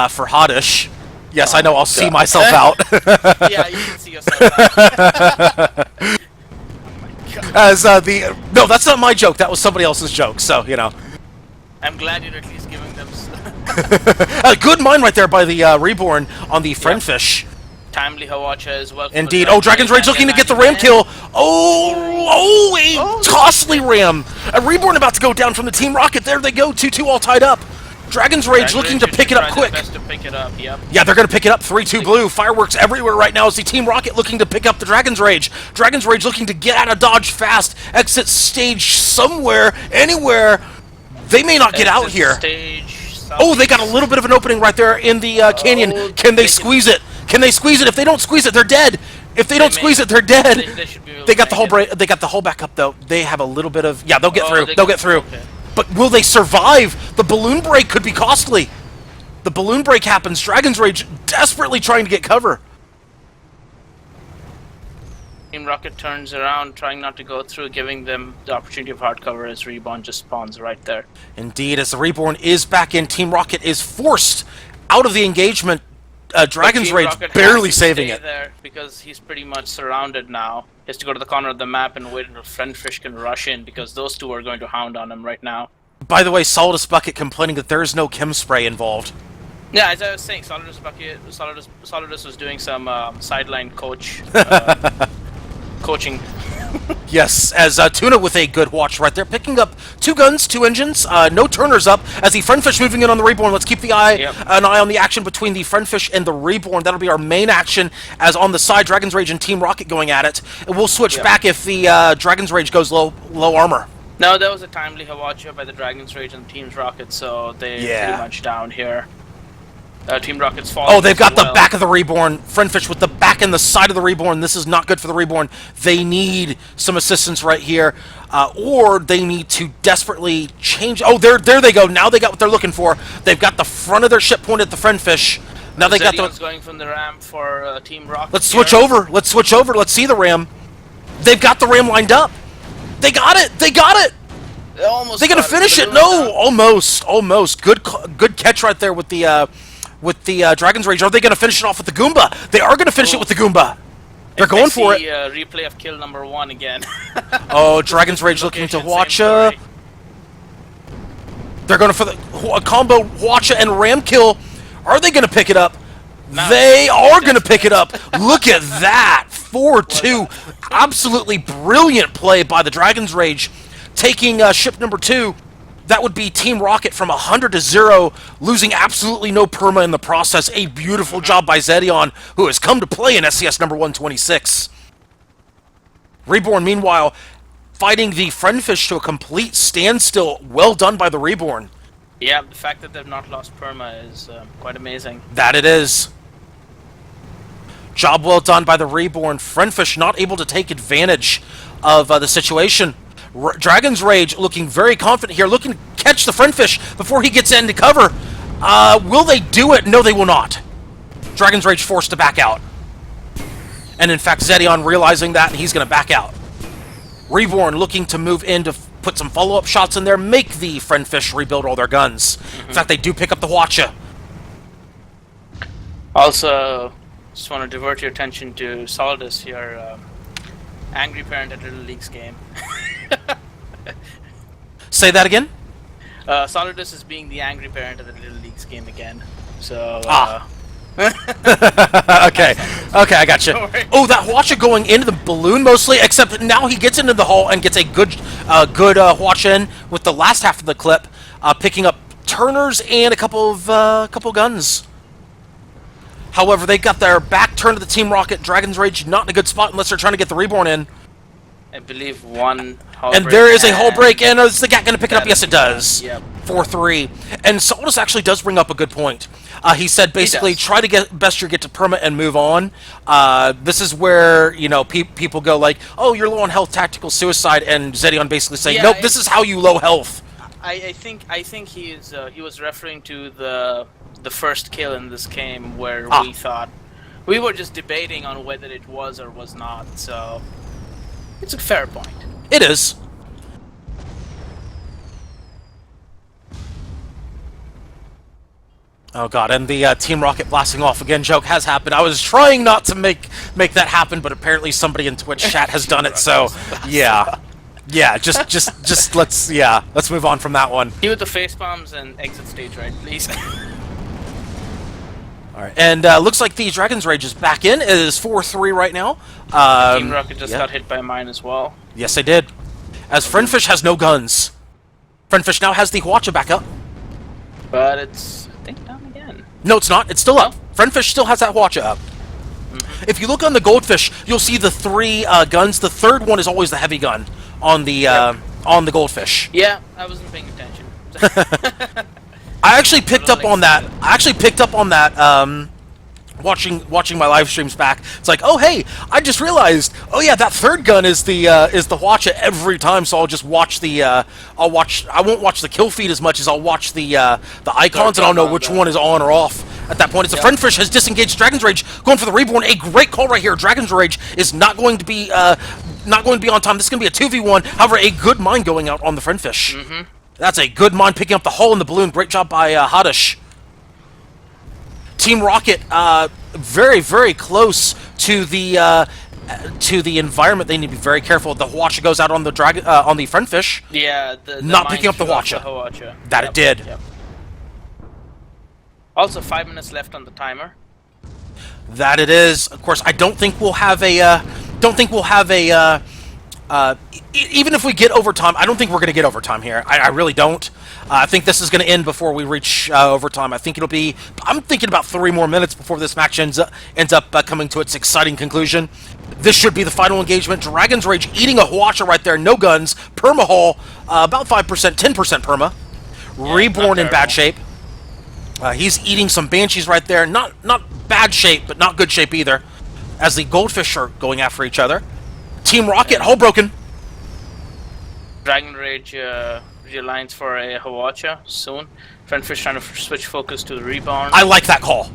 for Hottish. Yes, I know. I'll see myself out. Yeah, you can see yourself out. As no, that's not my joke. That was somebody else's joke. So you know. I'm glad you're at least giving them. Good mine right there by the Reborn on the Friendfish. Timely Hawacha as well. Indeed. Oh, Dragon's Rage looking to get the ram kill. A costly ram. A Reborn about to go down from the Team Rocket. There they go. 2-2 all tied up. Dragon's Rage looking to pick it up quick. Yeah, they're going to pick it up. 3-2 Blue. Fireworks everywhere right now as the Team Rocket looking to pick up the Dragon's Rage. Dragon's Rage looking to get out of dodge fast. Exit stage somewhere, anywhere. They may not get out here. Oh, they got a little bit of an opening right there in the canyon. Can they squeeze it? Can they squeeze it? If they don't squeeze it, they're dead. If they don't squeeze it, they're dead. They got the whole break. They got the hull back up though. They have a little bit of they'll get through. They'll get through. Okay. But will they survive? The balloon break could be costly. The balloon break happens. Dragon's Rage desperately trying to get cover. Team Rocket turns around, trying not to go through, giving them the opportunity of hard cover as Reborn just spawns right there. Indeed, as the Reborn is back in, Team Rocket is forced out of the engagement. Dragon's Rage barely saving it. There because he's pretty much surrounded now. He has to go to the corner of the map and wait until Friendfish can rush in because those two are going to hound on him right now. By the way, Solidus Bucket complaining that there is no chem spray involved. Yeah, as I was saying, Solidus was doing some sideline coaching. Yes, as Tuna with a good watch right there, picking up 2 guns, 2 engines, no turners up, as the Friendfish moving in on the Reborn. Let's keep an eye on the action between the Friendfish and the Reborn. That'll be our main action, as on the side, Dragon's Rage and Team Rocket going at it. And we'll switch back if the Dragon's Rage goes low armor. No, that was a timely Hawacha by the Dragon's Rage and Team Rocket, so they're pretty much down here. Team Rocket's falling. Oh, they've got the back of the Reborn. Friendfish with the back and the side of the Reborn. This is not good for the Reborn. They need some assistance right here, or they need to desperately change. Oh, there they go. Now they got what they're looking for. They've got the front of their ship pointed at the Friendfish. Now they got the. Going from the ram for Team Rocket. Let's switch over. Let's switch over. Let's see the ram. They've got the ram lined up. They got it. They got it. They're gonna finish it. No, almost. Good catch right there with the. Dragon's Rage. Are they going to finish it off with the Goomba? They are going to finish it with the Goomba. They're going for it. Replay of kill number 1 again. Oh, Dragon's Rage looking to Hwacha. They're going for the combo Hwacha and Ram kill. Are they going to pick it up? They are going to pick it up. Look at that. 4-2. Absolutely brilliant play by the Dragon's Rage. Taking ship number 2. That would be Team Rocket from 100 to 0, losing absolutely no perma in the process. A beautiful job by Zedion, who has come to play in SCS number 126. Reborn, meanwhile, fighting the Friendfish to a complete standstill. Well done by the Reborn. Yeah, the fact that they've not lost perma is quite amazing. That it is. Job well done by the Reborn. Friendfish not able to take advantage of the situation. Dragon's Rage looking very confident here, looking to catch the Friendfish before he gets into cover. Will they do it? No, they will not. Dragon's Rage forced to back out. And in fact, Zedion realizing that, and he's going to back out. Reborn looking to move in to put some follow-up shots in there, make the Friendfish rebuild all their guns. In fact, they do pick up the Hwacha. Also, just want to divert your attention to Solidus, your angry parent at Little League's game. Say that again? Solidus is being the angry parent at the Little League's game again. So, okay, I got you. Oh, that Hwacha going into the balloon mostly, except now he gets into the hole and gets a good Hwacha in with the last half of the clip, picking up turners and a couple guns. However, they got their back turned to the Team Rocket. Dragon's Rage not in a good spot unless they're trying to get the Reborn in. I believe one hull and break there is a hull break, and is the Gat going to pick it up? Yes, it does. Yep. 4-3. And Solidus actually does bring up a good point. He said basically try to get to perma and move on. This is where, you know, people go like, oh, you're low on health, tactical suicide, and Zedion basically saying, nope, this is how you low health. I think he was referring to the first kill in this game where we thought we were just debating on whether it was or was not. So it's a fair point. It is. Oh god, and the Team Rocket blasting off again joke has happened. I was trying not to make that happen, but apparently somebody in Twitch chat has done it. So yeah. Yeah, just let's move on from that one. Do with the face bombs and exit stage right, please. All right, and looks like the Dragon's Rage is back in. It is 4-3 right now. Team Rocket just got hit by mine as well. Yes, they did. As Friendfish has no guns. Friendfish now has the Hwacha back up. But it's, I think, down again. No, it's not. It's still up. Friendfish still has that Hwacha up. If you look on the Goldfish, you'll see the 3 guns. The third one is always the heavy gun on the Goldfish. Yeah, I wasn't paying attention. I actually picked up on that. Watching my live streams back. It's like, oh hey, I just realized. Oh yeah, that third gun is the Hwacha every time. So I'll just watch the I won't watch the kill feed as much as I'll watch the icons, and I'll know which one is on or off. At that point, it's a Friendfish has disengaged Dragon's Rage, going for the Reborn. A great call right here. Dragon's Rage is not going to be on time. This is going to be a 2v1. However, a good mine going out on the Friendfish. That's a good mine picking up the hole in the balloon. Great job by Hadash. Team Rocket, very, very close to the environment. They need to be very careful. The Hwacha goes out on the Friendfish. Yeah, not picking up the Hwacha. That it did. Yep. Also, 5 minutes left on the timer. That it is. Of course, I don't think we'll have even if we get overtime, I don't think we're going to get overtime here. I really don't. I think this is going to end before we reach overtime. I think it'll be. I'm thinking about 3 more minutes before this match ends up coming to its exciting conclusion. This should be the final engagement. Dragon's Rage eating a Hwacha right there. No guns. Perma hull. About 5%, 10% perma. Yeah, Reborn in bad shape. He's eating some Banshees right there. Not bad shape, but not good shape either. As the Goldfish are going after each other. Team Rocket, hull broken. Dragon Rage realigns for a Hwacha soon. Friendfish trying to switch focus to the Reborn. I like that call.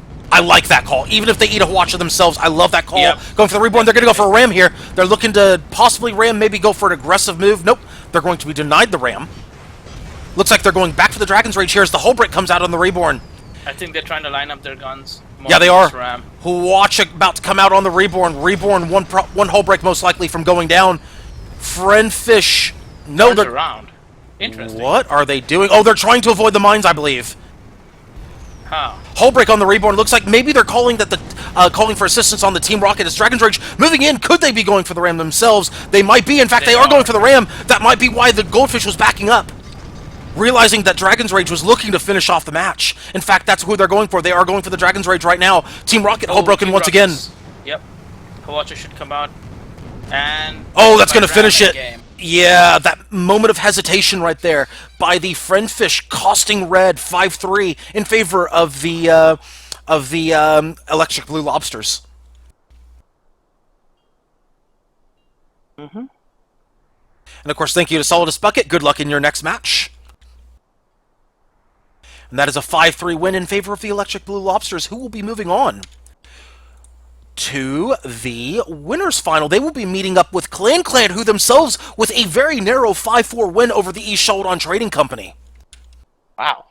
Even if they eat a Hwacha themselves, I love that call. Yep. Going for the Reborn, they're going to go for a ram here. They're looking to possibly ram, maybe go for an aggressive move. Nope, they're going to be denied the ram. Looks like they're going back for the Dragon's Rage here as the hull break comes out on the Reborn. I think they're trying to line up their guns. Yeah, they are. Hwacha about to come out on the Reborn. Reborn, one hull break most likely from going down. Friendfish, no, they're around. Interesting. What are they doing? Oh, they're trying to avoid the mines, I believe. Huh. Hull break on the Reborn. Looks like maybe they're calling calling for assistance on the Team Rocket. As Dragon's Rage moving in, could they be going for the ram themselves? They might be. In fact, they are going for the ram. That might be why the Goldfish was backing up. Realizing that Dragon's Rage was looking to finish off the match. In fact, that's who they're going for. They are going for the Dragon's Rage right now. Team Rocket, hull broken once again. Yep. Hwacha should come out. And oh, that's going to finish it. Yeah, that moment of hesitation right there by the Friendfish costing red 5-3 in favor of the Electric Blue Lobsters. And of course, thank you to Solidus Bucket. Good luck in your next match. And that is a 5-3 win in favor of the Electric Blue Lobsters, who will be moving on to the winners final. They will be meeting up with Clan, who themselves with a very narrow 5-4 win over the East Shoulder Trading Company. Wow.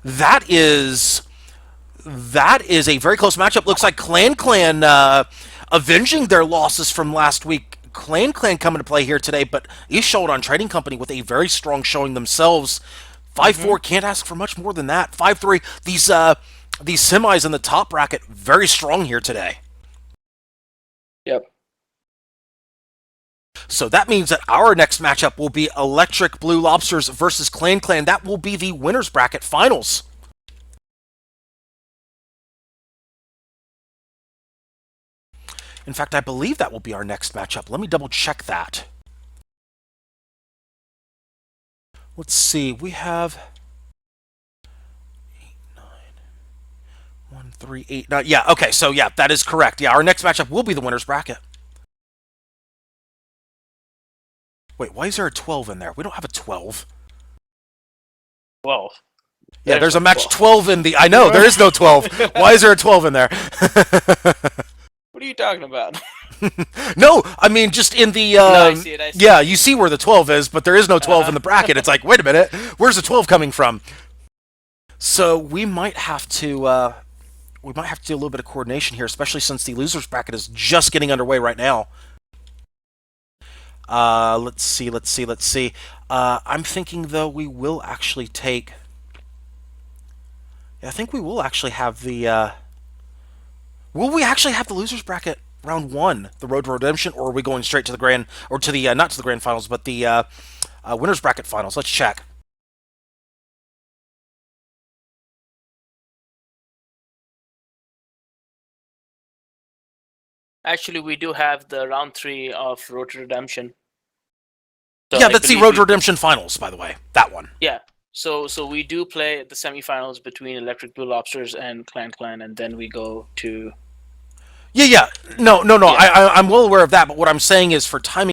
That is That is a very close matchup. Looks like Clan avenging their losses from last week. Clan coming to play here today, but Ishold on Trading Company with a very strong showing themselves. 5-4, can't ask for much more than that. 5-3, these semis in the top bracket, very strong here today. Yep. So that means that our next matchup will be Electric Blue Lobsters versus Clan. That will be the winners bracket finals. In fact, I believe that will be our next matchup. Let me double check that. Let's see. We have 1, 3, 8, 9. Yeah, okay, so yeah, that is correct. Yeah, our next matchup will be the winner's bracket. Wait, why is there a 12 in there? We don't have a 12. 12. Yeah, there's a match 12 in the... I know, there is no 12. Why is there a 12 in there? What are you talking about? No, I mean, just in the... No, I see it, I see yeah, you see where the 12 is, but there is no 12 in the bracket. It's like, wait a minute, where's the 12 coming from? So we might have to... we might have to do a little bit of coordination here, especially since the losers bracket is just getting underway right now. Let's see. I'm thinking, though, we will actually take... Yeah, I think we will actually have the... Will we actually have the losers bracket round 1, the Road to Redemption, or are we going straight to the grand... Or to the... not to the grand finals, but the winners bracket finals? Let's check. Actually, we do have the round 3 of Road to Redemption. So yeah, I that's the believe Road to Redemption finals, by the way. That one. Yeah. So we do play the semifinals between Electric Blue Lobsters and Clan, and then we go to... Yeah. No. Yeah. I'm well aware of that, but what I'm saying is for timing,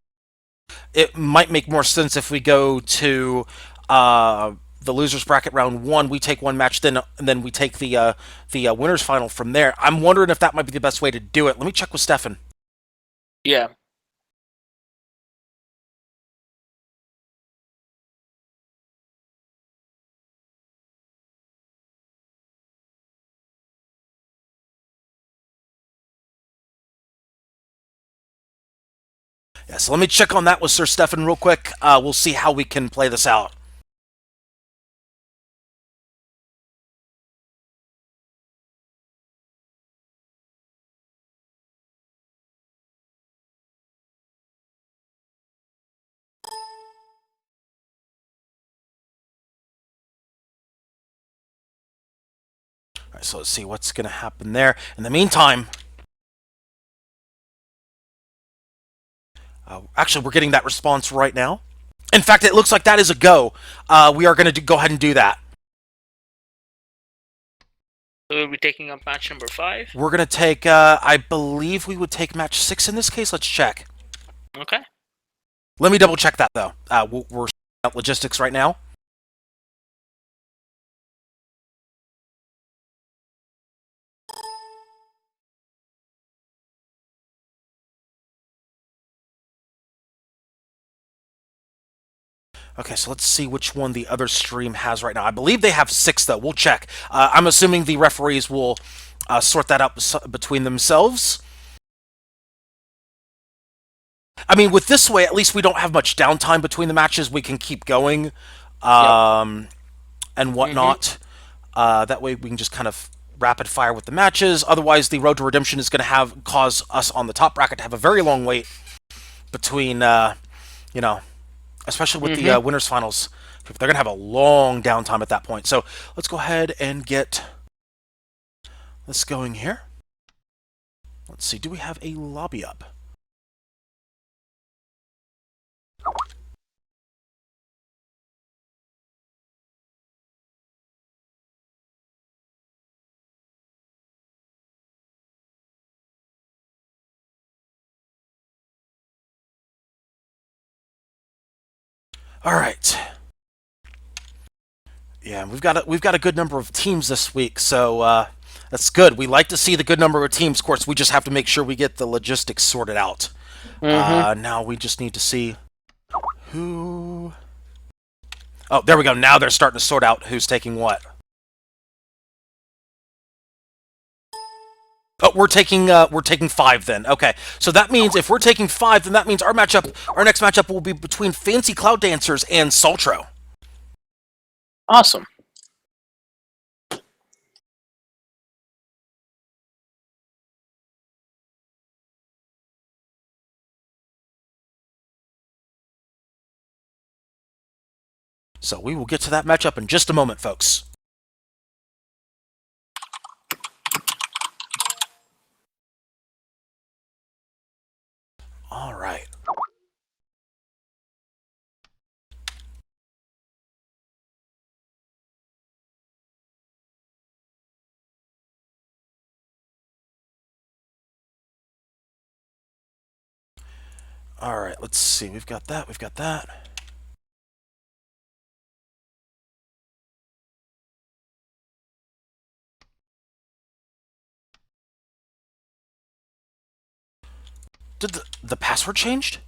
it might make more sense if we go to the losers bracket round 1. We take one match, then we take the winners final from there. I'm wondering if that might be the best way to do it. Let me check with Stefan. Yeah. Yeah, so let me check on that with Sir Stefan real quick. We'll see how we can play this out. All right, so let's see what's going to happen there. In the meantime, actually, we're getting that response right now. In fact, it looks like that is a go. We are going to go ahead and do that. So we'll be taking up match number 5. We're going to take, I believe we would take match 6 in this case. Let's check. Okay. Let me double check that, though. We're sorting out logistics right now. Okay, so let's see which one the other stream has right now. I believe they have 6, though. We'll check. I'm assuming the referees will sort that out between themselves. I mean, with this way, at least we don't have much downtime between the matches. We can keep going and whatnot. That way we can just kind of rapid fire with the matches. Otherwise, the Road to Redemption is going to cause us on the top bracket to have a very long wait between, especially with the winners finals. They're going to have a long downtime at that point. So let's go ahead and get this going here. Let's see. Do we have a lobby up? All right. Yeah, we've got a good number of teams this week, so that's good. We like to see the good number of teams. Of course, we just have to make sure we get the logistics sorted out. Now we just need to see who... Oh, there we go. Now they're starting to sort out who's taking what. we're taking 5 then. Okay, so that means if we're taking 5, then that means our next matchup will be between Fancy Cloud Dancers and Sultro. Awesome. So we will get to that matchup in just a moment, folks. All right. All right, let's see. We've got that. We've got that. Did the password changed?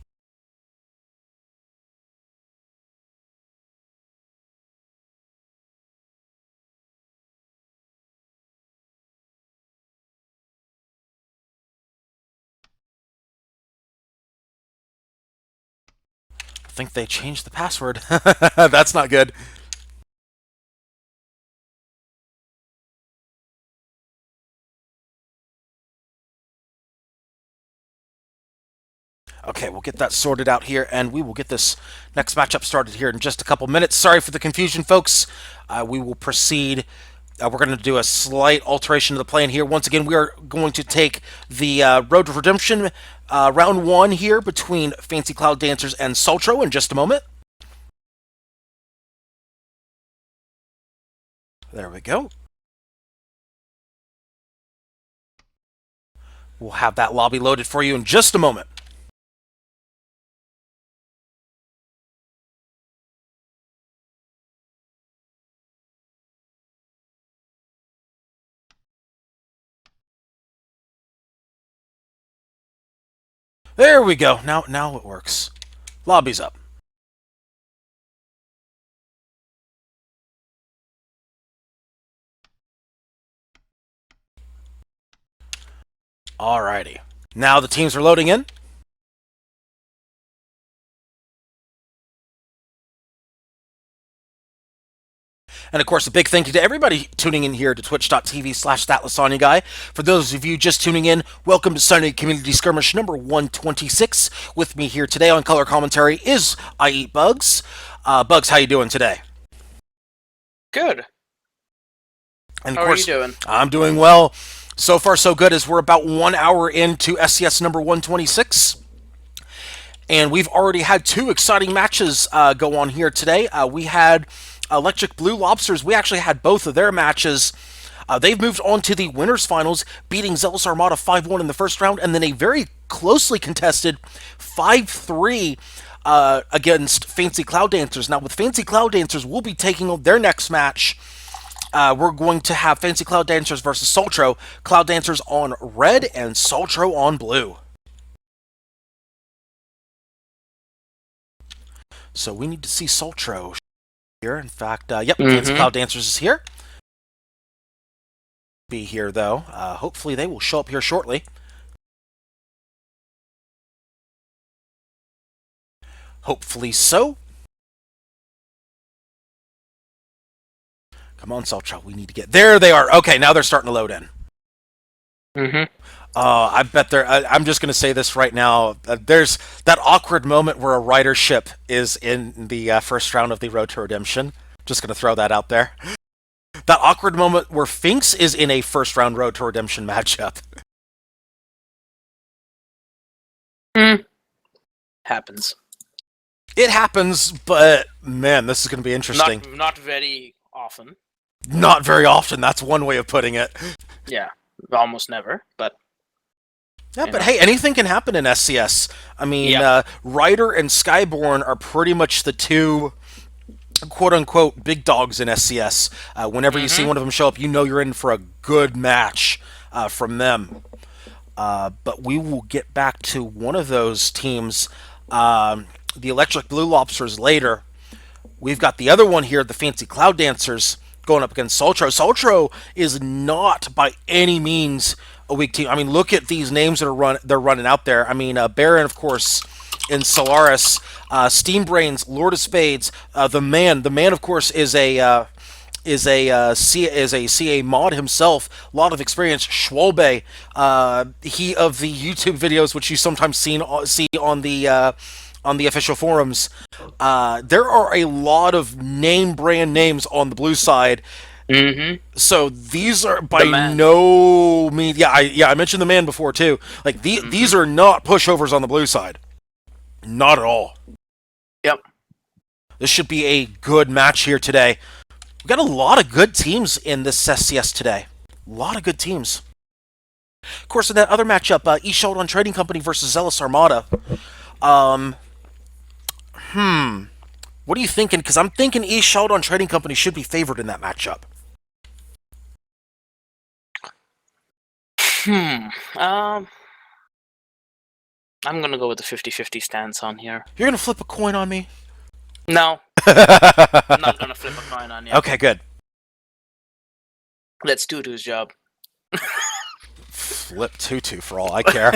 I think they changed the password. That's not good. Okay, we'll get that sorted out here, and we will get this next matchup started here in just a couple minutes. Sorry for the confusion, folks. We will proceed. We're going to do a slight alteration of the plan here. Once again, we are going to take the Road to Redemption round 1 here between Fancy Cloud Dancers and Sultro in just a moment. There we go. We'll have that lobby loaded for you in just a moment. There we go. Now it works. Lobby's up. Alrighty. Now the teams are loading in. And of course, a big thank you to everybody tuning in here to twitch.tv/thatLysanya. For those of you just tuning in, welcome to Sunday Community Skirmish number 126. With me here today on color commentary is I Eat Bugs. Bugs, how you doing today? Good. And of How course, are you doing? I'm doing well. So far, so good, as we're about 1 hour into SCS number 126. And we've already had 2 exciting matches go on here today. We had Electric Blue Lobsters. We actually had both of their matches. They've moved on to the winners finals, beating Zealous Armada 5-1 in the first round, and then a very closely contested 5-3 against Fancy Cloud Dancers. Now, with Fancy Cloud Dancers, we'll be taking on their next match. We're going to have Fancy Cloud Dancers versus Sultro. Cloud Dancers on red and Sultro on blue. So we need to see Sultro here. In fact, yep, Fancy Cloud Dancers is here. Be here though. Hopefully they will show up here shortly. Hopefully so. Come on, Sultro. We need to get there. They are. Okay, now they're starting to load in. I bet they're. I'm just going to say this right now. There's that awkward moment where a rider ship is in the first round of the Road to Redemption. Just going to throw that out there. That awkward moment where Finks is in a first round Road to Redemption matchup. Happens. It happens, but man, this is going to be interesting. Not very often. Not very often. That's one way of putting it. Yeah, almost never. But yeah, but hey, anything can happen in SCS. I mean, Ryder and Skyborn are pretty much the 2 quote-unquote big dogs in SCS. Whenever you see one of them show up, you know you're in for a good match from them. But we will get back to one of those teams, the Electric Blue Lobsters, later. We've got the other one here, the Fancy Cloud Dancers, going up against Sultro. Sultro is not by any means a weak team. I mean, look at these names that are they're running out there. I mean, Baron, of course, in Solaris, Steam Brains, Lord of Spades, the man. The man, of course, is a CA mod himself, a lot of experience. Schwalbe, he of the YouTube videos, which you sometimes see on the official forums. There are a lot of name brand names on the blue side. So these are by no means. I mentioned the man before too. Like these are not pushovers on the blue side. Not at all. Yep. This should be a good match here today. We've got a lot of good teams in this SCS today. A lot of good teams. Of course, in that other matchup, Eastshoulder Trading Company versus Zealous Armada. What are you thinking? Because I'm thinking Eastshoulder Trading Company should be favored in that matchup. I'm going to go with the 50-50 stance on here. You're going to flip a coin on me? No. I'm not going to flip a coin on you. Okay, good. Let's Tutu's job. Flip Tutu for all I care.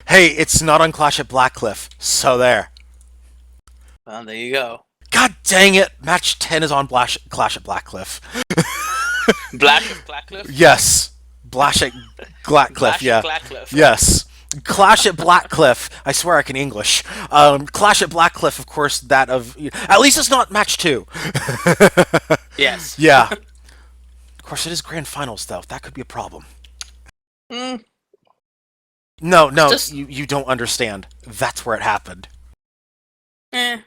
Hey, it's not on Clash at Blackcliff, so there. Well, there you go. God dang it! Match 10 is on Clash at Blackcliff. Blackcliff? Yes. Blash at Blackcliff, yeah. Blackcliff. Yes. Clash at Blackcliff. I swear I can English. Clash at Blackcliff, of course, that of... At least it's not match 2. Yes. Yeah. Of course, it is grand finals, though. That could be a problem. No, you don't understand. That's where it happened. I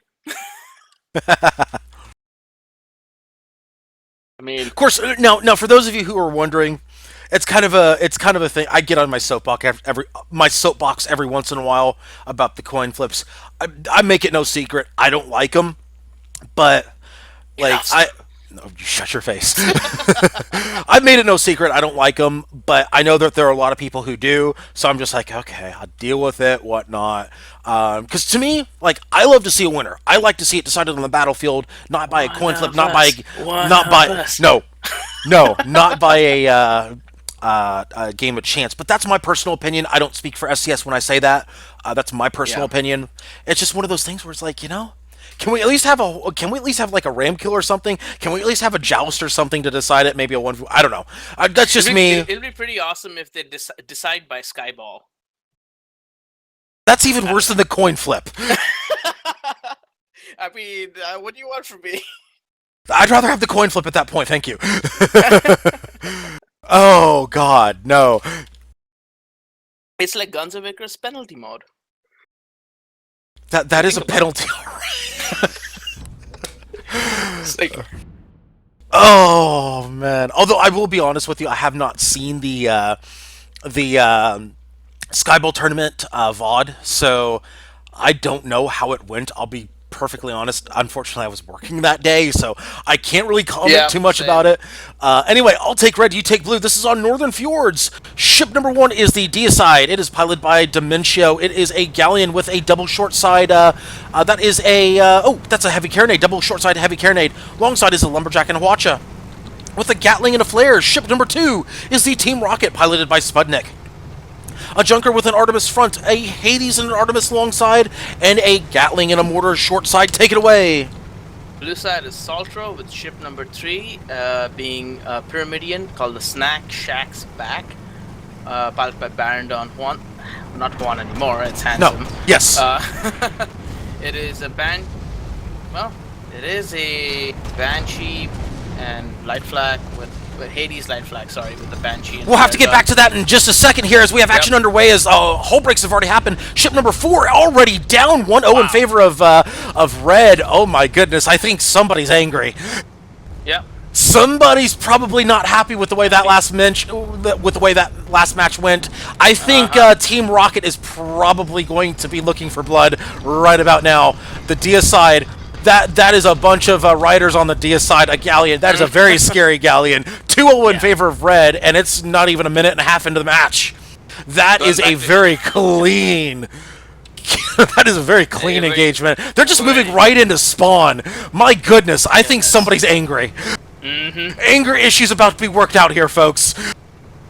mean, of course. Now, for those of you who are wondering, it's kind of a thing. I get on my soapbox every once in a while about the coin flips. I make it no secret. I don't like them, but like No, you shut your face. I've made it no secret I don't like them, but I know that there are a lot of people who do, so I'm just like, okay, I'll deal with it, whatnot. Because to me, like, I love to see a winner. I like to see it decided on the battlefield, not by a coin flip, not by a game of chance. But that's my personal opinion. I don't speak for SCS when I say that. That's my personal opinion. It's just one of those things where it's like, you know, can we at least have like a ram kill or something? Can we at least have a joust or something to decide it? Maybe a one. I don't know. That's just me. It'd be pretty awesome if they decide by skyball. That's even worse than the coin flip. I mean, what do you want from me? I'd rather have the coin flip at that point. Thank you. Oh God, no. It's like Guns of Icarus penalty mode. That is a penalty. It's like... Oh man! Although I will be honest with you, I have not seen the Skyball tournament VOD, so I don't know how it went. I'll be perfectly honest. Unfortunately, I was working that day, so I can't really comment too much about it. Anyway, I'll take red, you take blue. This is on Northern Fjords. Ship number 1 is the Deicide. It is piloted by Dementio. It is a galleon with a double short side. That is a... that's a heavy carronade. Double short side heavy carronade. Long side is a lumberjack and a Hwacha. With a Gatling and a flare, ship number 2 is the Team Rocket, piloted by Spudnik. A Junker with an Artemis front, a Hades and an Artemis long side, and a Gatling and a Mortar short side. Take it away. Blue side is Saltro with ship number 3 being Pyramidian, called the Snack Shack's Back, piloted by Baron Don Juan. Not Juan anymore, it's Handsome. No, yes. It is a it is a Banshee and light flag with Hades light flag, sorry, with the Banshee. We'll have to get back to that in just a second here as we have action underway as hull breaks have already happened. Ship number 4 already down 1-0 in favor of red. Oh my goodness, I think somebody's angry. Yep. Somebody's probably not happy with the way that last match went. I think Team Rocket is probably going to be looking for blood right about now. The Deicide. That is a bunch of riders on the Deicide, a galleon. That is a very scary galleon. 2-0 in favor of red, and it's not even a minute and a half into the match. That is a very clean... that is a very clean engagement. They're just moving right into spawn. My goodness, I think somebody's angry. Mm-hmm. Anger issues about to be worked out here, folks.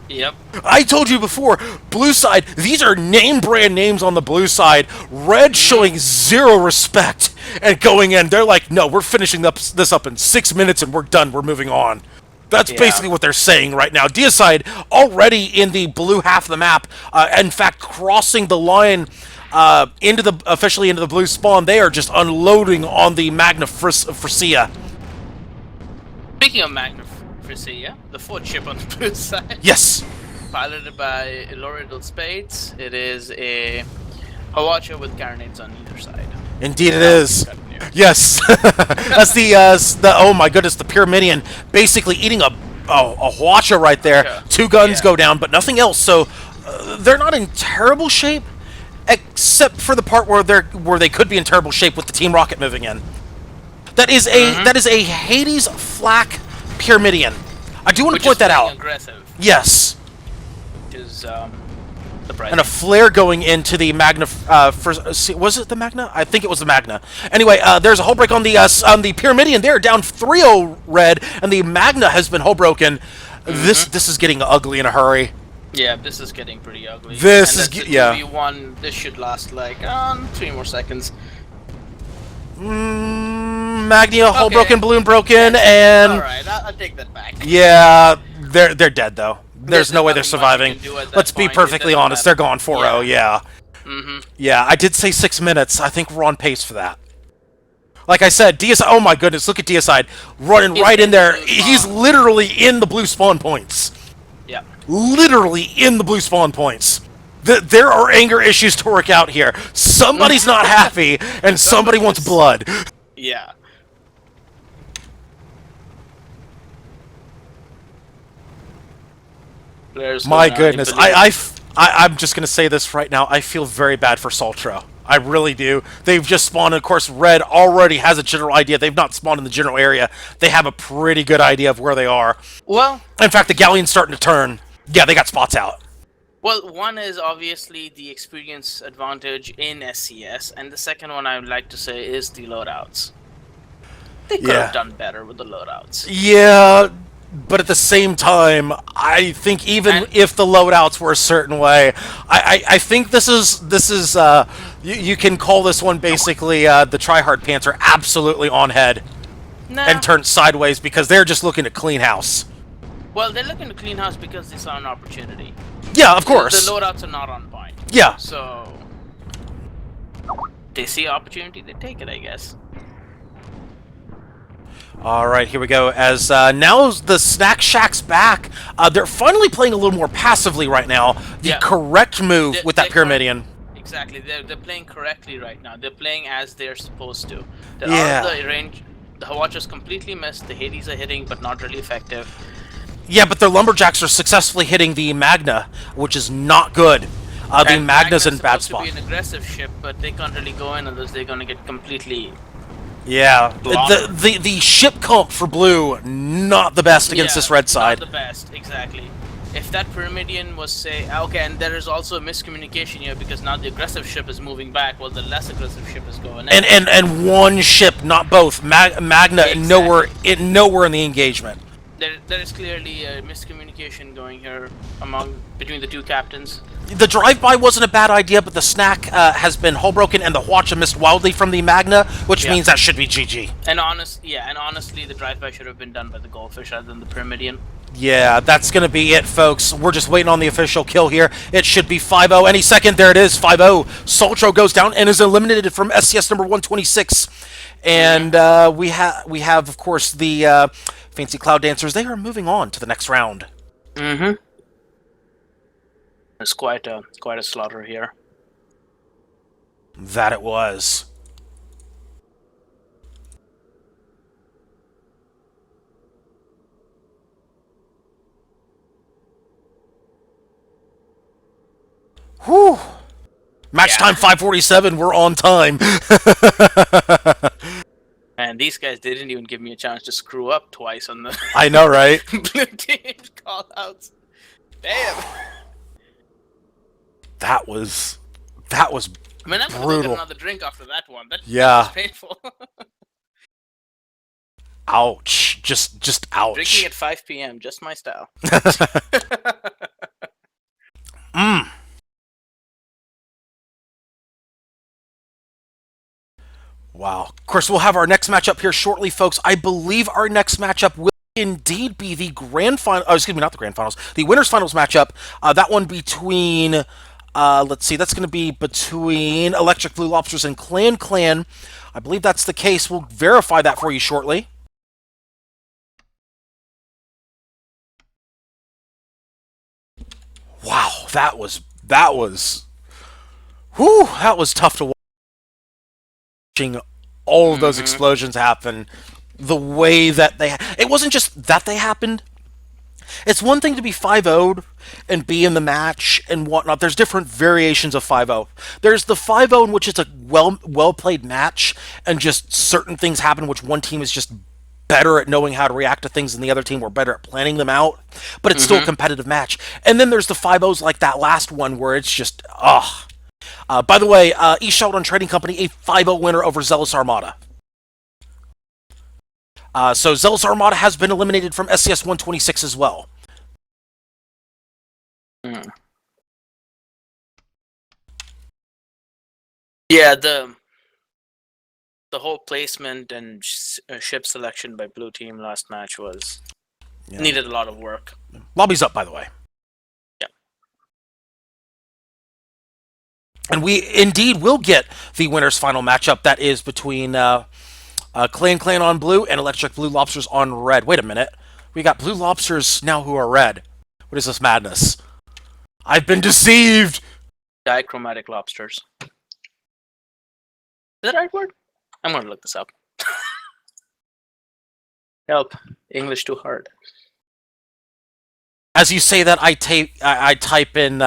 Yep. I told you before, blue side, these are name brand names on the blue side. Red showing zero respect and going in. They're like, no, we're finishing this up in 6 minutes and we're done. We're moving on. That's Yeah. basically what they're saying right now. Deicide already in the blue half of the map. In fact, crossing the line officially into the blue spawn. They are just unloading on the Magna Frisia. Speaking of Magna Frisia, the fourth ship on the blue side, Yes. piloted by Loridal Spades, it is a Hawacha with carronades on either side. Indeed it is. Yes. That's the oh my goodness, the Pyramidion basically eating a Hwacha right there. Okay. 2 guns Yeah. go down, but nothing else. So they're not in terrible shape, except for the part where they could be in terrible shape with the Team Rocket moving in. That is a Hades flak Pyramidion. I do want to point that out. Aggressive, Yes. which is surprising. And a flare going into the Magna. Was it the Magna? I think it was the Magna. Anyway, there's a hull break on the Pyramidion. They're down 3-0 red, and the Magna has been hull broken. This is getting ugly in a hurry. Yeah, this is getting pretty ugly. This and is that's a yeah. 2v1. This should last like 3 more seconds. Magna hull Okay. broken, balloon broken, and All right, I'll take that back. yeah, they're dead though. There's no way they're nothing much you surviving. can do at that Let's be point. It perfectly doesn't honest. matter. They're gone 4-0. Yeah. Yeah, I did say 6 minutes. I think we're on pace for that. Like I said, Deicide. Oh my goodness, look at Deicide running He's right in in the there. blue He's spawn. literally in the blue spawn points. Yeah. Literally in the blue spawn points. There are anger issues to work out here. Somebody's not happy, and somebody wants blood. Yeah. Players My going on, goodness, believe- I'm just gonna say this right now. I feel very bad for Saltro. I really do. They've just spawned. Of course, Red already has a general idea. They've not spawned in the general area. They have a pretty good idea of where they are. Well, In fact, the Galleon's starting to turn. Yeah, they got spots out. one is obviously the experience advantage in SCS, and the second one I would like to say is the loadouts. They could Yeah. have done better with the loadouts. Yeah, but at the same time, I think even And- if the loadouts were a certain way, I think this is you can call this one basically the tryhard pants are absolutely on head Nah. and turned sideways because they're just looking to clean house. Well, they're looking to clean house because they saw an opportunity. Yeah, of course. The loadouts are not on point. Yeah. So they see opportunity, they take it, I guess. All right, here we go. As now the Snack Shack's back, they're finally playing a little more passively right now. The Yeah. correct move They- with that they- Pyramidion. Exactly. They're playing correctly right now. They're playing as they're supposed to. They're Yeah. out of the range. The Hawatchas completely missed. The Hades are hitting, but not really effective. Yeah, but their lumberjacks are successfully hitting the Magna, which is not good. The And Magna's in bad supposed spot. to be an aggressive ship, but they can't really go in unless they're going to get completely. Yeah, Blocker. the ship comp for blue not the best against this red side. Not the best, exactly. If that Pyramidion was, say, okay, and there is also a miscommunication here because now the aggressive ship is moving back while the less aggressive ship is going in. And one ship, not both. Magna Exactly. nowhere in the engagement. There is clearly a miscommunication going here between the two captains. The drive-by wasn't a bad idea, but the Snack has been hull broken, and the Hwacha missed wildly from the Magna, which Yeah. means that should be GG. And honestly, the drive-by should have been done by the Goldfish rather than the Pyramidion. Yeah, that's going to be it, folks. We're just waiting on the official kill here. It should be 5-0 any second. There it is, 5-0. Saltro goes down and is eliminated from SCS number 126. And we have, of course, the Fancy Cloud Dancers. They are moving on to the next round. Mm-hmm. It's quite a slaughter here. That it was. Whew. Match time 5:47. We're on time. And these guys didn't even give me a chance to screw up twice on the I know, right? blue team's call-outs. Damn. That was I mean, I'm gonna brutal. get another drink after that one. That Yeah. was painful. Ouch. Just ouch. Drinking at 5 p.m. Just my style. Mm. Wow. Of course, we'll have our next matchup here shortly, folks. I believe our next matchup will indeed be the grand final. Oh, excuse me, not the grand finals. The winners finals matchup. That one between. Let's see. That's going to be between Electric Blue Lobsters and Clan Clan. I believe that's the case. We'll verify that for you shortly. Wow, that was whew, that was tough to watch. Watching all of those explosions happen the way that it wasn't just that they happened. It's one thing to be 5-0'd and be in the match and whatnot. There's different variations of 5-0. There's the 5-0 in which it's a well played match and just certain things happen which one team is just better at knowing how to react to things than the other team. We're better at planning them out, but it's still a competitive match. And then there's the 5-0s like that last one where it's just, ugh. By the way, East Sheldon Trading Company, a 5-0 winner over Zealous Armada. So Zealous Armada has been eliminated from SCS 126 as well. Yeah, the whole placement and ship selection by blue team last match was needed a lot of work. Lobby's up, by the way. Yeah. And we indeed will get the winner's final matchup. That is between Clan Clan on blue and Electric Blue Lobsters on red. Wait a minute. We got Blue Lobsters now who are red. What is this madness? I've been deceived! Dichromatic lobsters. Is that the right word? I'm going to look this up. Help. English too hard. As you say that, I type in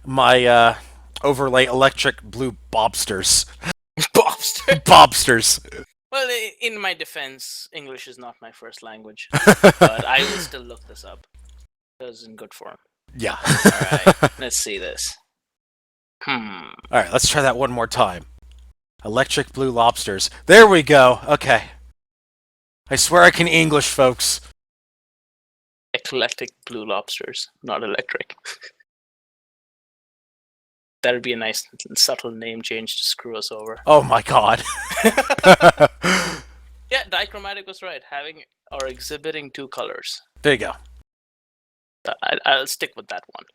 my overlay Electric Blue Bobsters. Bobster? Bobsters. Well, in my defense, English is not my first language. But I will still look this up. It was in good form. Yeah. Alright, let's see this. Alright, let's try that one more time. Electric Blue Lobsters. There we go. Okay. I swear I can English, folks. Eclectic Blue Lobsters, not electric. That'd be a nice subtle name change to screw us over. Oh my god. Yeah, dichromatic was right. Having or exhibiting two colors. There you go. I'll stick with that one.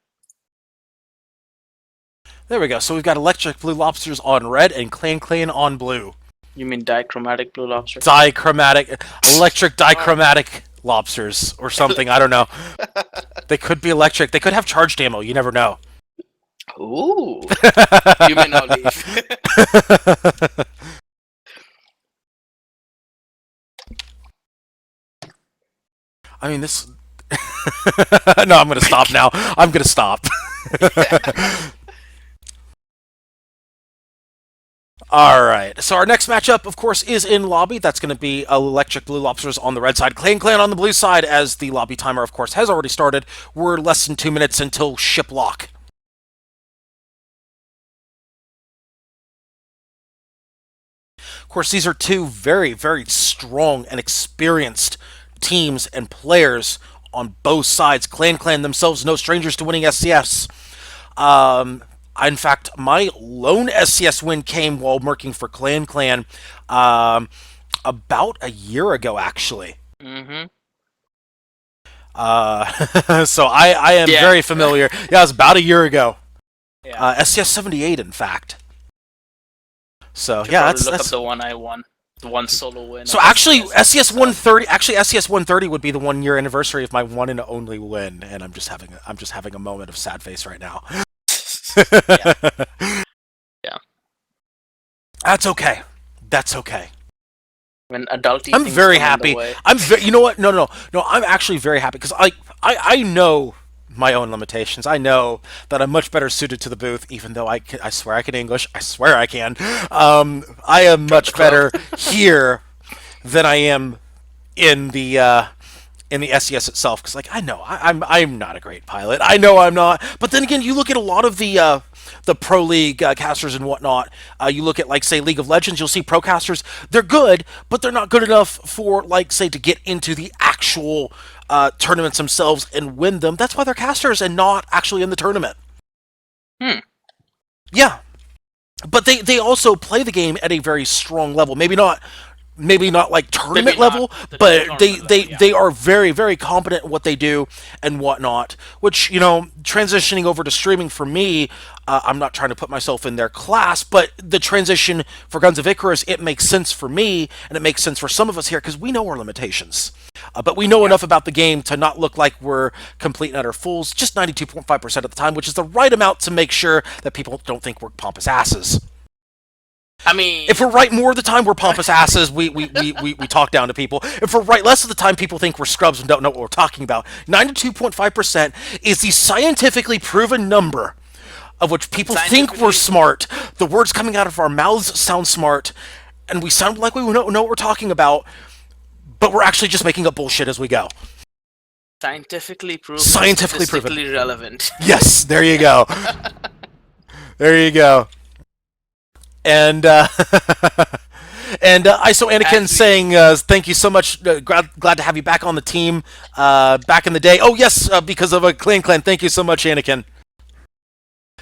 There we go. So we've got Electric Blue Lobsters on red and Clan Clan on blue. You mean dichromatic blue lobster? Dichromatic. Electric dichromatic lobsters or something. I don't know. They could be electric. They could have charged ammo. You never know. Ooh. You may now leave. I mean, this... No, I'm going to stop now. I'm going to stop. Alright, so our next matchup, of course, is in lobby. That's going to be Electric Blue Lobsters on the red side, Clan Clan on the blue side, as the lobby timer, of course, has already started. We're less than 2 minutes until ship lock. Of course, these are two very, very strong and experienced teams and players on both sides. Clan Clan themselves, no strangers to winning SCS. In fact, my lone SCS win came while working for Clan Clan about a year ago, actually. So I am very familiar. Yeah, it was about a year ago. Yeah. SCS 78, in fact. So yeah, that's look up the one I won, the one solo win. So actually, SCS 130. Actually, SCS 130 would be the 1 year anniversary of my one and only win, and I'm just having a moment of sad face right now. Yeah. That's okay. That's okay. When adulty, I'm very happy. You know what? No. I'm actually very happy because I know my own limitations. I know that I'm much better suited to the booth, even though I swear I can English. I swear I can. I am much better here than I am in the in the SES itself, because like I know I'm not a great pilot. I know I'm not. But then again, you look at a lot of the pro league casters and whatnot. You look at like say League of Legends, you'll see pro casters. They're good, but they're not good enough for like say to get into the actual tournaments themselves and win them. That's why they're casters and not actually in the tournament. Yeah, but they also play the game at a very strong level. Maybe not like tournament level, but they are very, very competent in what they do and whatnot. Which, transitioning over to streaming for me, I'm not trying to put myself in their class, but the transition for Guns of Icarus, it makes sense for me, and it makes sense for some of us here because we know our limitations. But we know enough about the game to not look like we're complete and utter fools, just 92.5% of the time, which is the right amount to make sure that people don't think we're pompous asses. I mean, if we're right more of the time, we're pompous asses. We talk down to people. If we're right less of the time, people think we're scrubs and don't know what we're talking about. 92.5% is the scientifically proven number of which people think we're smart. The words coming out of our mouths sound smart, and we sound like we know what we're talking about, but we're actually just making up bullshit as we go. Scientifically proven. Scientifically proven. Relevant. Yes, there you go. There you go. And ISO Anakin saying thank you so much. Glad to have you back on the team. Back in the day. Oh yes, because of a clan. Thank you so much, Anakin.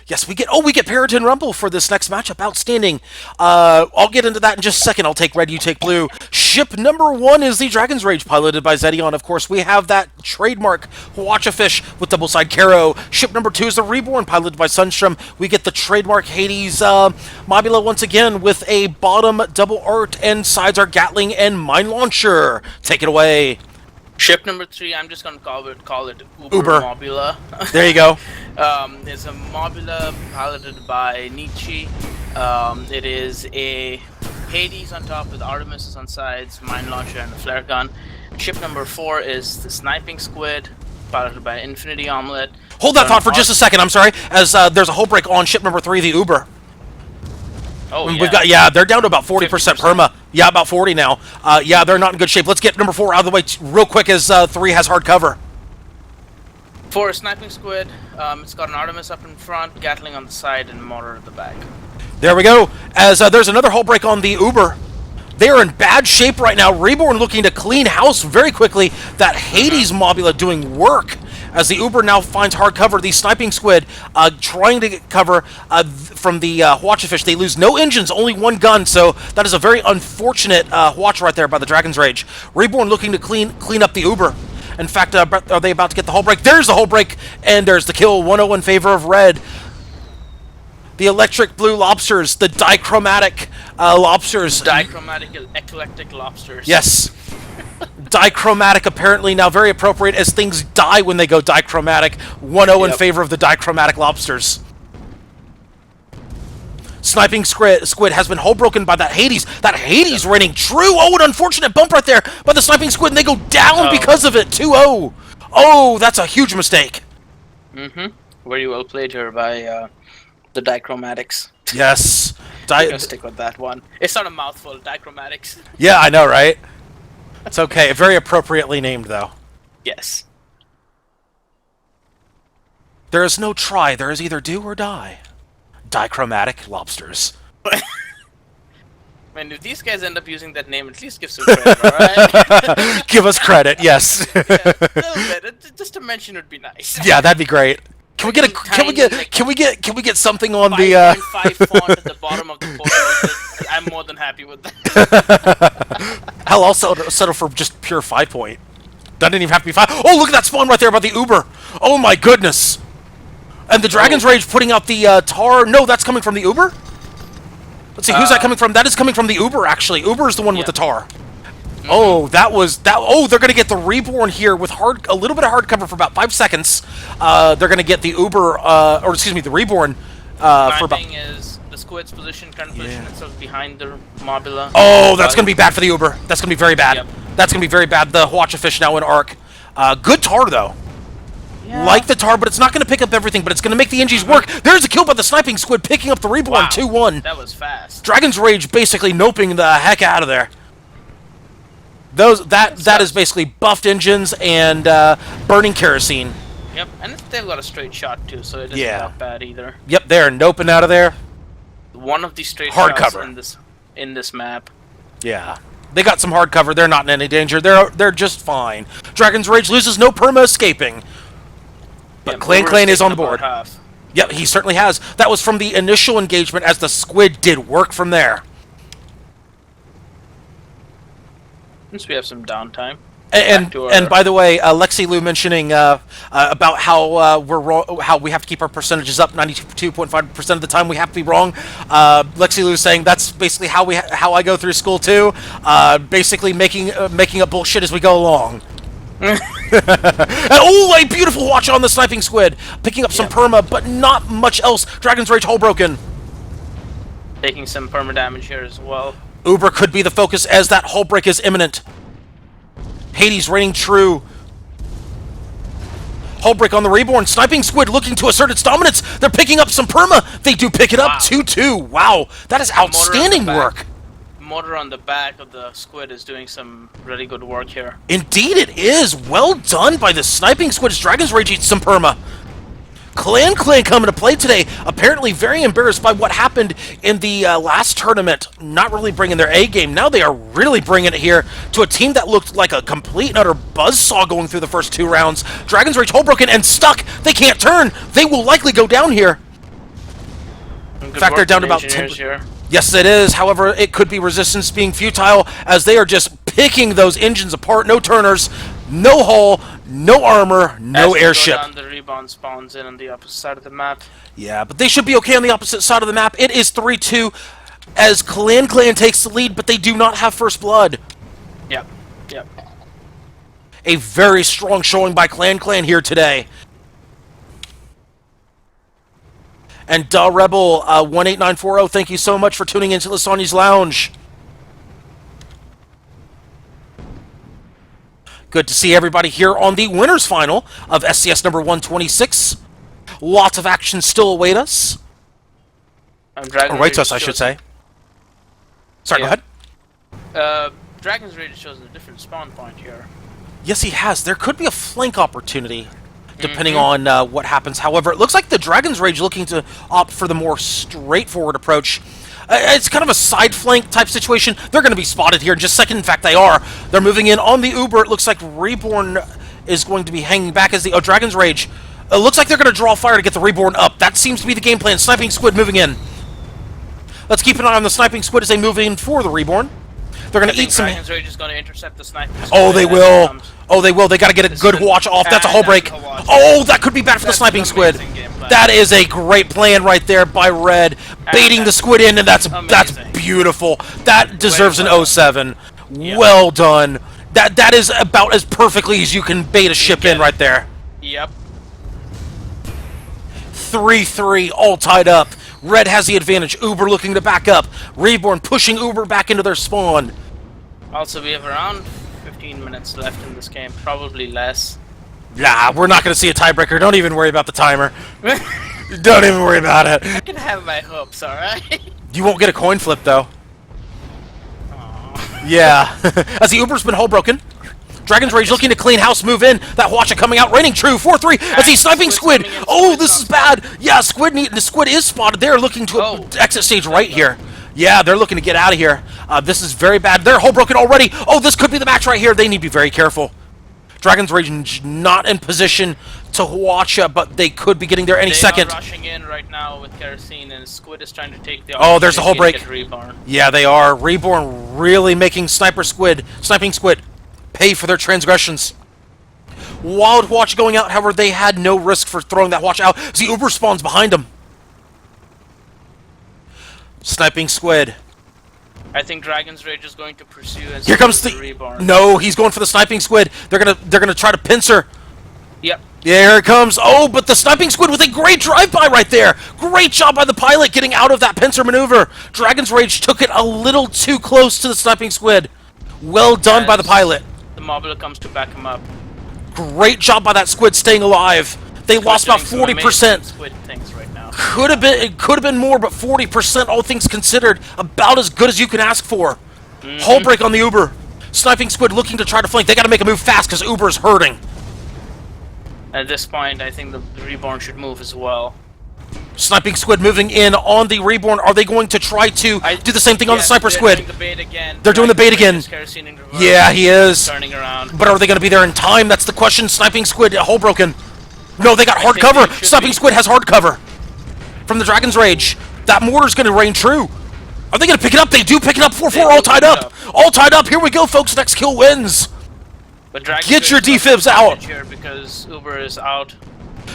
Yes, we get Peryton Rumble for this next matchup. Outstanding. I'll get into that in just a second. I'll take red, you take blue. Ship number 1 is the Dragon's Rage, piloted by Zedion. Of course, we have that trademark Watch-A-Fish with double-side Caro. Ship number 2 is the Reborn, piloted by Sunstrom. We get the trademark Hades Mobula once again with a bottom double art, and sides are Gatling and Mine Launcher. Take it away. Ship number 3, I'm just going to call it Uber. Mobula. There you go. It's a Mobula piloted by Nietzsche. It is a Hades on top with Artemis on sides, Mine Launcher, and a Flare Gun. Ship number 4 is the Sniping Squid, piloted by Infinity Omelette. Hold that thought for just a second, I'm sorry, as there's a hull break on ship number 3, the Uber. Oh, yeah. We've got, they're down to about 40% perma. Yeah, about 40 now. Yeah, they're not in good shape. Let's get number 4 out of the way real quick as 3 has hard cover. 4 is Sniping Squid. It's got an Artemis up in front, Gatling on the side, and Mortar at the back. There we go. As there's another hull break on the Uber. They are in bad shape right now. Reborn looking to clean house very quickly. That Hades Mobula doing work. As the Uber now finds hard cover, the Sniping Squid trying to get cover from the Watch-A-Fish. They lose no engines, only 1 gun, so that is a very unfortunate watch right there by the Dragon's Rage. Reborn looking to clean up the Uber. In fact, are they about to get the hull break? There's the hull break, and there's the kill. 1-0 in favor of red. The electric blue lobsters, the dichromatic lobsters. Dichromatic eclectic lobsters. Yes. Dichromatic apparently now very appropriate as things die when they go dichromatic. 1-0 in favor of the dichromatic lobsters. Sniping Squid has been hull broken by that Hades. That Hades raining true. Oh, an unfortunate bump right there by the Sniping Squid, and they go down because of it. 2-0. Oh, that's a huge mistake. Very well played here by the Dichromatics. Yes. I'm gonna stick with that one. It's not a mouthful, Dichromatics. Yeah, I know, right? It's okay. Very appropriately named, though. Yes. There is no try. There is either do or die. Dichromatic lobsters. Man, if these guys end up using that name, at least give some credit, alright? Give us credit, yes. Yeah, a little bit. Just a mention would be nice. Yeah, that'd be great. Can we get something on the 5.5 font at the bottom of the photo? I'm more than happy with that. Hell, I'll settle for just pure 5 point. That didn't even have to be 5. Oh, look at that spawn right there by the Uber. Oh my goodness. And the Dragon's Rage putting out the tar. No, that's coming from the Uber? Let's see, who's that coming from? That is coming from the Uber, actually. Uber is the one with the tar. Oh, they're going to get the Reborn here with a little bit of hard cover for about 5 seconds. They're going to get the Uber, the Reborn for about... thing is the Squid's position, current position, itself behind the Mobula. Oh, that's going to be bad for the Uber. That's going to be very bad. Yep. That's going to be very bad. The Watch-A-Fish now in arc. Good tar, though. Yeah. Like the tar, but it's not going to pick up everything, but it's going to make the NGs work. There's a kill by the Sniping Squid, picking up the Reborn. 2-1. That was fast. Dragon's Rage basically noping the heck out of there. That is basically buffed engines and burning kerosene. Yep, and they've got a straight shot too, so it isn't Yeah. that bad either. Yep, they're noping out of there. One of the straight Hard shots cover. in this map. Yeah. They got some hard cover. They're not in any danger. They're just fine. Dragon's Rage loses no perma escaping. But Yeah, Clan Uber's is on the taken board. about half. Yep, he certainly has. That was from the initial engagement as the squid did work from there. Since we have some downtime. And by the way, Lexi Lou mentioning about how we're wrong, how we have to keep our percentages up 92.5% of the time. We have to be wrong. Lexi Lou saying that's basically how I go through school too. Basically making up bullshit as we go along. Oh, a beautiful watch on the sniping squid, picking up some perma, but not much else. Dragon's Rage hull broken. Taking some perma damage here as well. Uber could be the focus as that hull break is imminent. Hades reigning true. Hull break on the Reborn. Sniping Squid looking to assert its dominance. They're picking up some perma. They do pick it up. 2-2. Wow. That is outstanding work. Motor on the back of the squid is doing some really good work here. Indeed it is. Well done by the Sniping Squid as Dragon's Rage eats some perma. Clan coming to play today, apparently very embarrassed by what happened in the last tournament, not really bringing their A game. Now they are really bringing it here to a team that looked like a complete and utter buzzsaw going through the first 2 rounds. Dragon's Rage hull broken and stuck. They can't turn. They will likely go down here. In fact, they're down to about 10. Here. Yes, it is. However, it could be resistance being futile as they are just picking those engines apart. No turners, no hull, no armor, no airship. Go down, the rebound spawns in on the opposite side of the map. Yeah, but they should be okay on the opposite side of the map. It is 3-2 as Clan takes the lead, but they do not have first blood. Yep. A very strong showing by Clan here today. And Rebel 18940, thank you so much for tuning into Lysanya's Lounge. Good to see everybody here on the winners final of SCS number 126. Lots of action still await us. Awaits us, I should say. Sorry, go ahead. Dragon's Rage shows a different spawn point here. Yes, he has. There could be a flank opportunity, depending on what happens. However, it looks like the Dragon's Rage looking to opt for the more straightforward approach. It's kind of a side flank type situation. They're going to be spotted here in just a second. In fact, they are. They're moving in on the Uber. It looks like Reborn is going to be hanging back as the Dragon's Rage. It looks like they're going to draw fire to get the Reborn up. That seems to be the game plan. Sniping Squid moving in. Let's keep an eye on the Sniping Squid as they move in for the Reborn. They're going to eat some... Dragon's Rage is going to intercept the Sniping Squid. Oh, they will. Oh, they will. They got to get a good watch off. That's a hull break. Oh, that could be bad for the Sniping Squid. That is a great plan right there by Red. Baiting the squid in, and that's beautiful. That deserves an 07. Well done. That is about as perfectly as you can bait a ship in right there. Yep. 3-3, all tied up. Red has the advantage. Uber looking to back up. Reborn pushing Uber back into their spawn. Also, we have around 15 minutes left in this game. Probably less. Nah, we're not going to see a tiebreaker. Don't even worry about the timer. Don't even worry about it. I can have my hopes, alright? You won't get a coin flip, though. Aww. Yeah. As the Uber's been hull broken. Dragon's Rage looking to clean house, move in. That Watcha coming out, raining true. 4-3 as he's sniping Squid. Oh, this is bad. Yeah, the Squid is spotted. They're looking to exit stage right here. Yeah, they're looking to get out of here. This is very bad. They're hull broken already. Oh, this could be the match right here. They need to be very careful. Dragon's Rage not in position to watch, but they could be getting there any second. They are rushing in right now with kerosene, and Squid is trying to take the... Oh, there's a hull break. Yeah, they are. Reborn really making sniping Squid pay for their transgressions. Wild Watch going out, however, they had no risk for throwing that Watch out. The Uber spawns behind them. Sniping Squid. I think Dragon's Rage is going to pursue and here comes the Reborn. No, he's going for the Sniping Squid. They're gonna try to pincer. Yep. Yeah, here it comes. Oh, but the Sniping Squid with a great drive-by right there. Great job by the pilot getting out of that pincer maneuver. Dragon's Rage took it a little too close to the Sniping Squid. Well done by the pilot. The mobile comes to back him up. Great job by that Squid staying alive. They lost about 40%. Squid things right now. It could have been more, but 40%, all things considered, about as good as you can ask for. Hull break on the Uber. Sniping Squid looking to try to flank. They got to make a move fast because Uber is hurting. At this point, I think the Reborn should move as well. Sniping Squid moving in on the Reborn. Are they going to try to do the same thing on the Sniper Squid? Doing the bait again. They're doing the bait again. Yeah, he is. Turning around. But are they going to be there in time? That's the question. Sniping Squid, hole broken. No, they got hard cover. Sniping Squid has hard cover from the Dragon's Rage. That mortar's going to reign true. Are they going to pick it up? They do pick it up. 4-4, all tied up. All tied up. Here we go, folks. Next kill wins. But Get your defibs out. Here because Uber is out.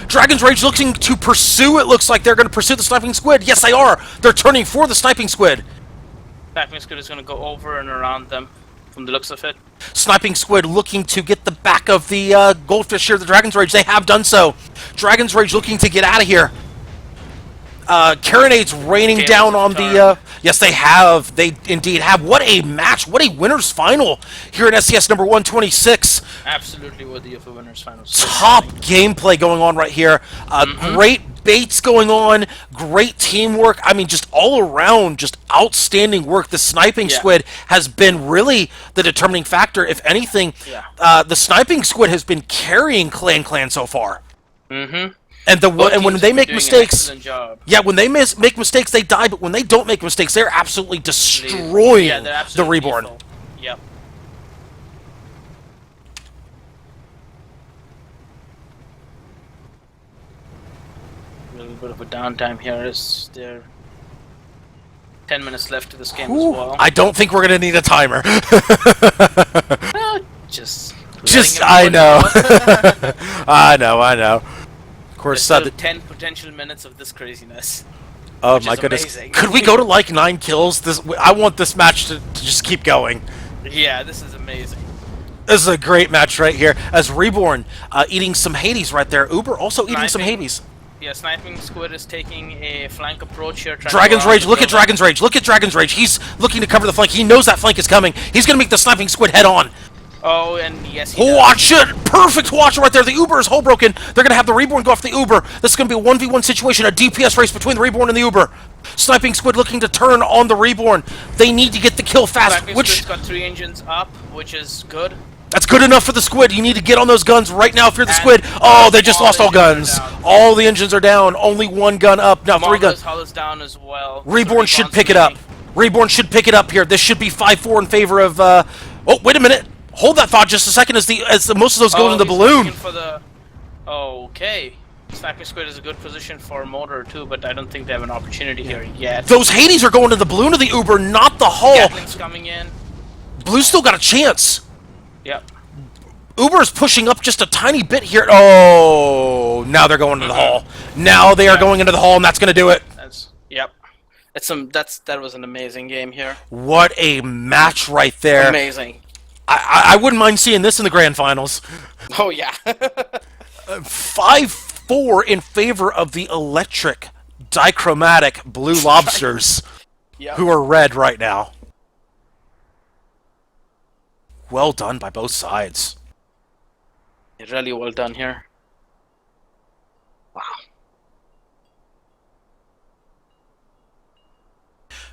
Dragon's Rage looking to pursue. It looks like they're going to pursue the Sniping Squid. Yes, they are. They're turning for the Sniping Squid. Sniping Squid is going to go over and around them from the looks of it. Sniping Squid looking to get the back of the Goldfish here, the Dragon's Rage. They have done so. Dragon's Rage looking to get out of here. Carronade's raining down on the... yes, they have. They indeed have. What a match. What a winner's final here in SCS number 126. Absolutely worthy of a winner's final. Top gameplay going on right here. Great baits going on. Great teamwork. I mean, just all around, just outstanding work. The Sniping Squid has been really the determining factor. If anything, the Sniping Squid has been carrying Clan so far. And when they make mistakes, when they make mistakes, they die. But when they don't make mistakes, they're absolutely destroying the Reborn. Yep. A little bit of a downtime here. Is there 10 minutes left to this game as well? I don't think we're gonna need a timer. I know. I know. Of course, the 10 potential minutes of this craziness. Oh my goodness! Amazing. Could we go to like 9 kills? I want this match to just keep going. Yeah, this is amazing. This is a great match right here. As Reborn eating some Hades right there. Uber also eating some Hades. Yeah, Sniping Squid is taking a flank approach here. Dragon's Rage, look at Dragon's Rage. Look at Dragon's Rage. He's looking to cover the flank. He knows that flank is coming. He's going to make the Sniping Squid head on. Oh, and yes, he does. Watch it! Perfect watch right there. The Uber is hole broken. They're going to have the Reborn go off the Uber. This is going to be a 1v1 situation, a DPS race between the Reborn and the Uber. Sniping Squid looking to turn on the Reborn. They need to get the kill fast. Sniping Squid's got 3 engines up, which is good. That's good enough for the Squid. You need to get on those guns right now if you're the Squid. Oh, they just lost all guns. All the engines are down. Only 1 gun up. Now 3 guns. Hull is down as well. Reborn should pick it up. Reborn should pick it up here. This should be 5-4 in favor of... oh, wait a minute. Hold that thought just a second as most of those go in the balloon. For the... Okay. Sniping Squid is a good position for Motor too, but I don't think they have an opportunity here yet. Those Hades are going to the balloon of the Uber, not the hull. Gatling's coming in. Blue's still got a chance. Yep. Uber's pushing up just a tiny bit here. Oh, now they're going to the hull. Now they are going into the hull, and that's going to do it. That was an amazing game here. What a match right there. Amazing. I wouldn't mind seeing this in the grand finals. Oh, yeah. 5-4 in favor of the electric, dichromatic blue lobsters, who are red right now. Well done by both sides. Really well done here. Wow.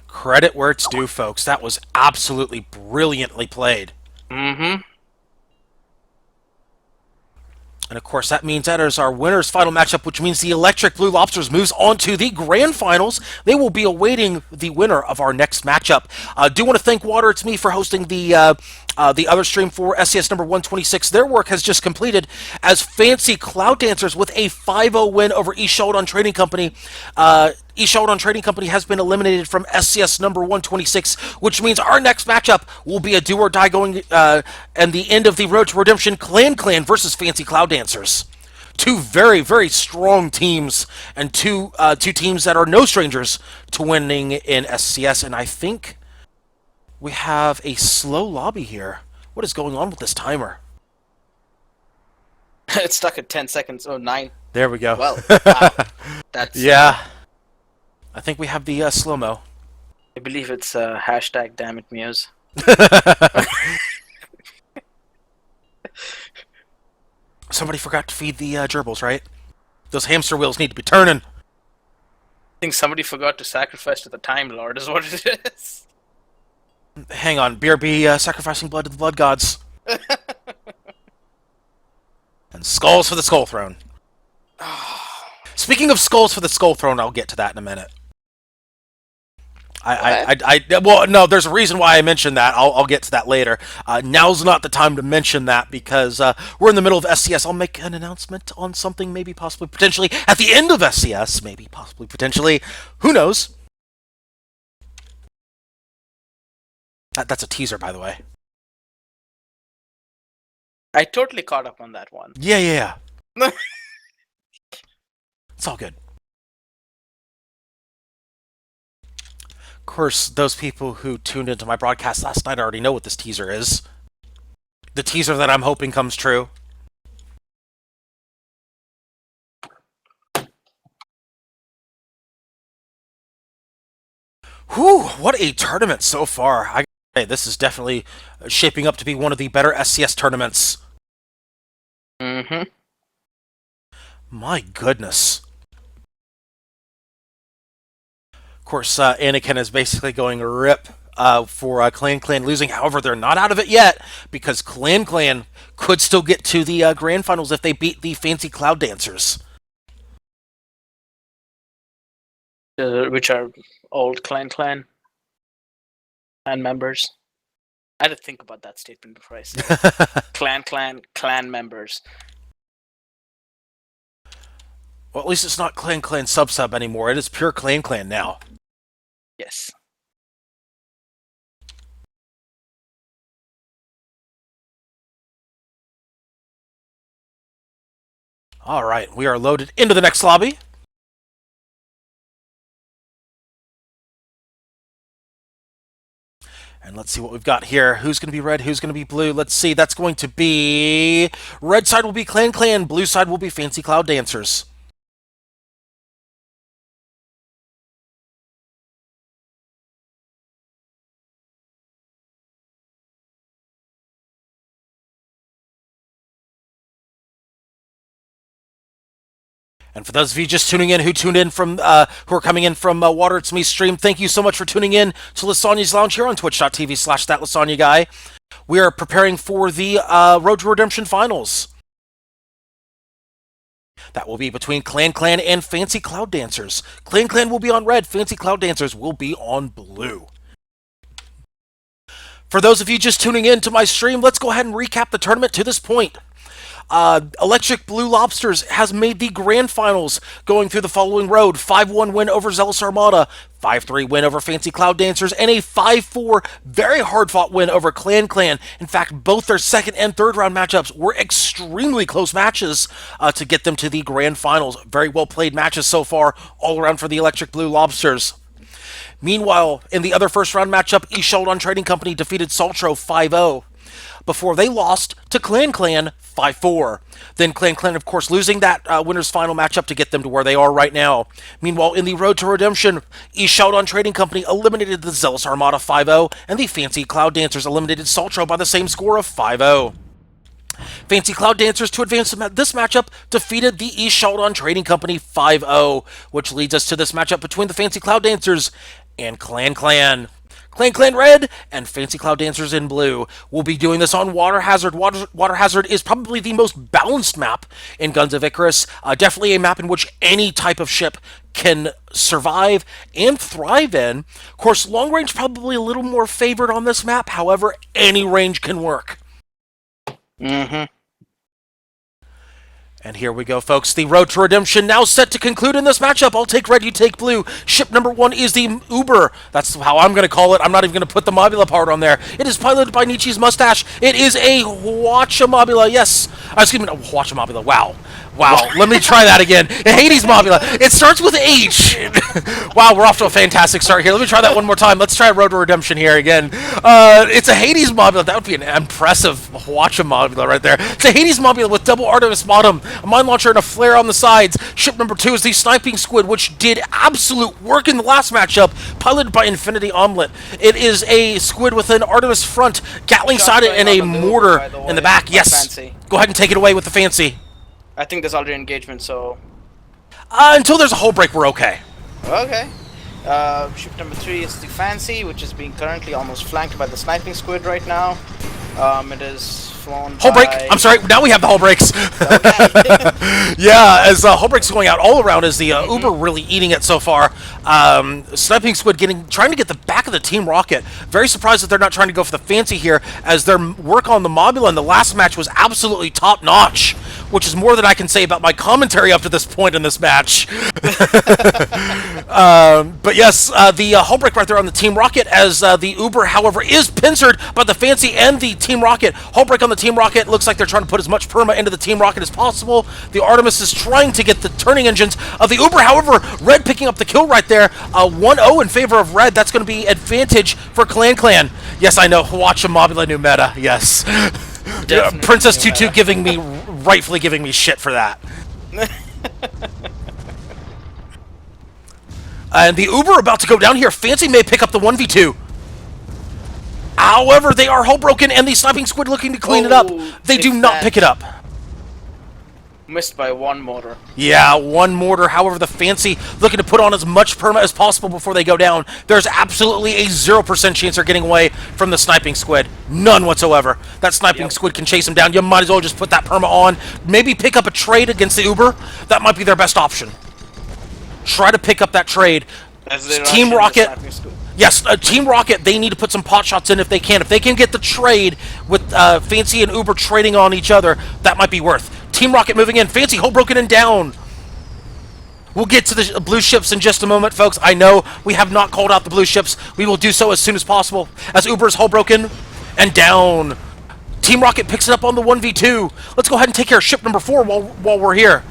Credit where it's due, folks. That was absolutely brilliantly played. Mm-hmm. And of course, that means that is our winner's final matchup, which means the Electric Blue Lobsters moves on to the grand finals. They will be awaiting the winner of our next matchup. Do want to thank Water It's Me for hosting the other stream for SCS number 126. Their work has just completed as Fancy Cloud Dancers with a 5-0 win over East Sheldon Trading Company. East Sheldon Trading Company has been eliminated from SCS number 126, which means our next matchup will be a do or die going and the end of the Road to Redemption Clan versus Fancy Cloud Dancers. Two very, very strong teams, and two teams that are no strangers to winning in SCS, and I think we have a slow lobby here. What is going on with this timer? It's stuck at 10 seconds. Oh, 9. There we go. Well, wow. That's... Yeah. I think we have the slow-mo. I believe it's hashtag dammit Muse. Somebody forgot to feed the gerbils, right? Those hamster wheels need to be turning. I think somebody forgot to sacrifice to the Time Lord is what it is. Hang on, BRB sacrificing blood to the blood gods. And skulls for the Skull Throne. Speaking of skulls for the Skull Throne, I'll get to that in a minute. Well, no, there's a reason why I mentioned that. I'll get to that later. Now's not the time to mention that because we're in the middle of SCS. I'll make an announcement on something, maybe, possibly, potentially, at the end of SCS. Maybe, possibly, potentially. Who knows? That's a teaser, by the way. I totally caught up on that one. Yeah. It's all good. Of course, those people who tuned into my broadcast last night already know what this teaser is. The teaser that I'm hoping comes true. Whew, what a tournament so far. I gotta say, this is definitely shaping up to be one of the better SCS tournaments. Mm-hmm. My goodness. Of course, Anakin is basically going rip for Clan losing. However, they're not out of it yet because Clan could still get to the grand finals if they beat the Fancy Cloud Dancers. Which are old clan members. I had to think about that statement before I said it. Clan members. Well, at least it's not Clan sub anymore. It is pure Clan now. Yes. All right, we are loaded into the next lobby. And let's see what we've got here. Who's going to be red? Who's going to be blue? Let's see. That's going to be... Red side will be Clan. Blue side will be Fancy Cloud Dancers. And for those of you just tuning in, who are coming in from Water It's Me stream, thank you so much for tuning in to Lysanya's Lounge here on twitch.tv/thatLysanya We are preparing for the Road to Redemption finals. That will be between Clan and Fancy Cloud Dancers. Clan will be on red, Fancy Cloud Dancers will be on blue. For those of you just tuning in to my stream, let's go ahead and recap the tournament to this point. Electric Blue Lobsters has made the grand finals, going through the following road: 5-1 win over Zealous Armada, 5-3 win over Fancy Cloud Dancers, and a 5-4 very hard-fought win over Clan. In fact, both their second and third round matchups were extremely close matches to get them to the grand finals. Very well played matches so far, all around for the Electric Blue Lobsters. Meanwhile, in the other first round matchup, Sheldon Trading Company defeated Saltro 5-0. Before they lost to Clan 5-4. Then Clan, of course, losing that winner's final matchup to get them to where they are right now. Meanwhile, in the Road to Redemption, Sheldon Trading Company eliminated the Zealous Armada 5-0, and the Fancy Cloud Dancers eliminated Saltro by the same score of 5-0. Fancy Cloud Dancers, to advance this matchup, defeated the Sheldon Trading Company 5-0, which leads us to this matchup between the Fancy Cloud Dancers and Clan. Clan red and Fancy Cloud Dancers in blue. We'll be doing this on Water Hazard. Water Hazard is probably the most balanced map in Guns of Icarus. Definitely a map in which any type of ship can survive and thrive in. Of course, long range probably a little more favored on this map. However, any range can work. Mm-hmm. And here we go, folks. The Road to Redemption now set to conclude in this matchup. I'll take red, you take blue. Ship number 1 is the Uber. That's how I'm going to call it. I'm not even going to put the Mobula part on there. It is piloted by Nietzsche's Mustache. It is a Huachamobula. Yes. Excuse me, no, Huachamobula. Wow. Let me try that again. Hades Mobula. It starts with H. Wow, we're off to a fantastic start here. Let me try that one more time. Let's try Road to Redemption here again. It's a Hades Mobula. That would be an impressive Huachamobula right there. It's a Hades Mobula with double Artemis bottom, a mine launcher, and a flare on the sides. Ship number 2 is the Sniping Squid, which did absolute work in the last matchup, piloted by Infinity Omelet. It is a squid with an Artemis front, Gatling sighted, and a mortar in the back. Yes. Fancy. Go ahead and take it away with the fancy. I think there's already engagement, so... Until there's a hull break, we're okay. Okay. Ship number 3 is the Fancy, which is being currently almost flanked by the Sniping Squid right now. It is flown Hull break! by... I'm sorry, now we have the hull breaks. Okay. Yeah, as hull breaks going out all around, as the Uber really eating it so far. Sniping Squid trying to get the back of the Team Rocket. Very surprised that they're not trying to go for the Fancy here, as their work on the Mobula in the last match was absolutely top notch, which is more than I can say about my commentary up to this point in this match. But yes, the hull break right there on the Team Rocket, as the Uber, however, is pincered by the Fancy and the Team Rocket. Hull break on the Team Rocket. Looks like they're trying to put as much perma into the Team Rocket as possible. The Artemis is trying to get the turning engines of the Uber. However, Red picking up the kill right there. 1-0 in favor of Red. That's going to be advantage for Clan. Yes, I know. Watch a Mobula new meta. Yes. Princess Tutu rightfully giving me shit for that. And the Uber about to go down here. Fancy may pick up the 1v2. However, they are hull broken, and the Sniping Squid looking to clean it up. They do not pick it up. Missed by one mortar. Yeah, one mortar. However, the Fancy looking to put on as much perma as possible before they go down. There's absolutely a 0% chance they're getting away from the Sniping Squid. None whatsoever. That Sniping Squid can chase them down. You might as well just put that perma on. Maybe pick up a trade against the Uber. That might be their best option. Try to pick up that trade. Team Rocket. Yes, Team Rocket, they need to put some pot shots in if they can. If they can get the trade with Fancy and Uber trading on each other, that might be worth. Team Rocket moving in. Fancy, hull broken and down. We'll get to the blue ships in just a moment, folks. I know we have not called out the blue ships. We will do so as soon as possible. As Uber is hull broken and down. Team Rocket picks it up on the 1v2. Let's go ahead and take care of ship number 4 while we're here.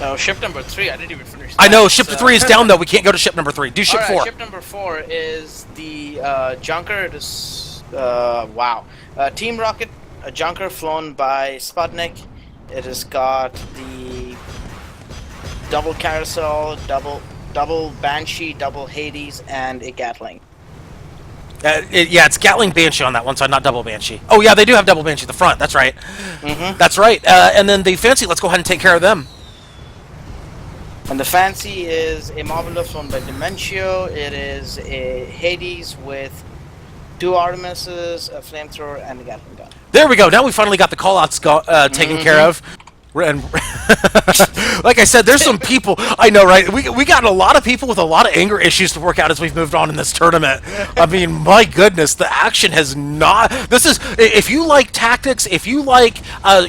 Oh, ship number 3, I didn't even finish that. I know, ship 3 is down, though. We can't go to ship number 3. Do ship 4. Ship number 4 is the Junker. It is, wow. Team Rocket, a Junker flown by Sputnik. It has got the double Carousel, double Banshee, double Hades, and a Gatling. Yeah, it's Gatling Banshee on that one side, not double Banshee. Oh, yeah, they do have double Banshee at the front. That's right. That's right. And then the Fancy, let's go ahead and take care of them. And the Fancy is a Mobula flown by Dimentio. It is a Hades with 2 Artemises, a flamethrower, and a Gatling gun. There we go. Now we finally got the callouts taken care of. And like I said, there's some people, I know, right? We got a lot of people with a lot of anger issues to work out as we've moved on in this tournament. I mean, my goodness, the action has not. This is, if you like tactics, if you like,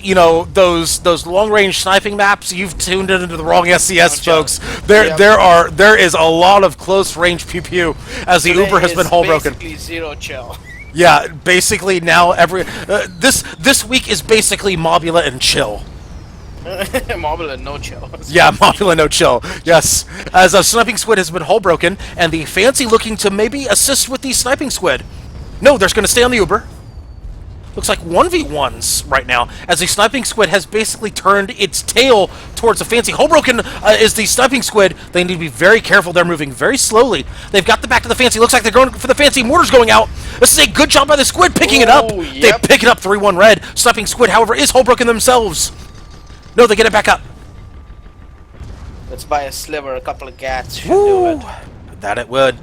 you know, those long range sniping maps, you've tuned into the wrong SCS, folks. There is a lot of close range pew pew as the Uber has been hull broken. Basically zero chill. Yeah, basically now this week is basically Mobula and chill. Mobula no chill. Yeah, Mobula no chill. Yes, as a Sniping Squid has been hull broken, and the Fancy looking to maybe assist with the Sniping Squid. No, they're going to stay on the Uber. Looks like 1v1s right now, as the Sniping Squid has basically turned its tail towards the Fancy. Hull broken is the Sniping Squid. They need to be very careful. They're moving very slowly. They've got the back to the Fancy. Looks like they're going for the Fancy. Mortar's going out. This is a good job by the Squid picking it up. Yep. They pick it up 3-1 red. Sniping Squid, however, is hull broken themselves. No, they get it back up. Let's buy a sliver, a couple of gats should do it. That it would.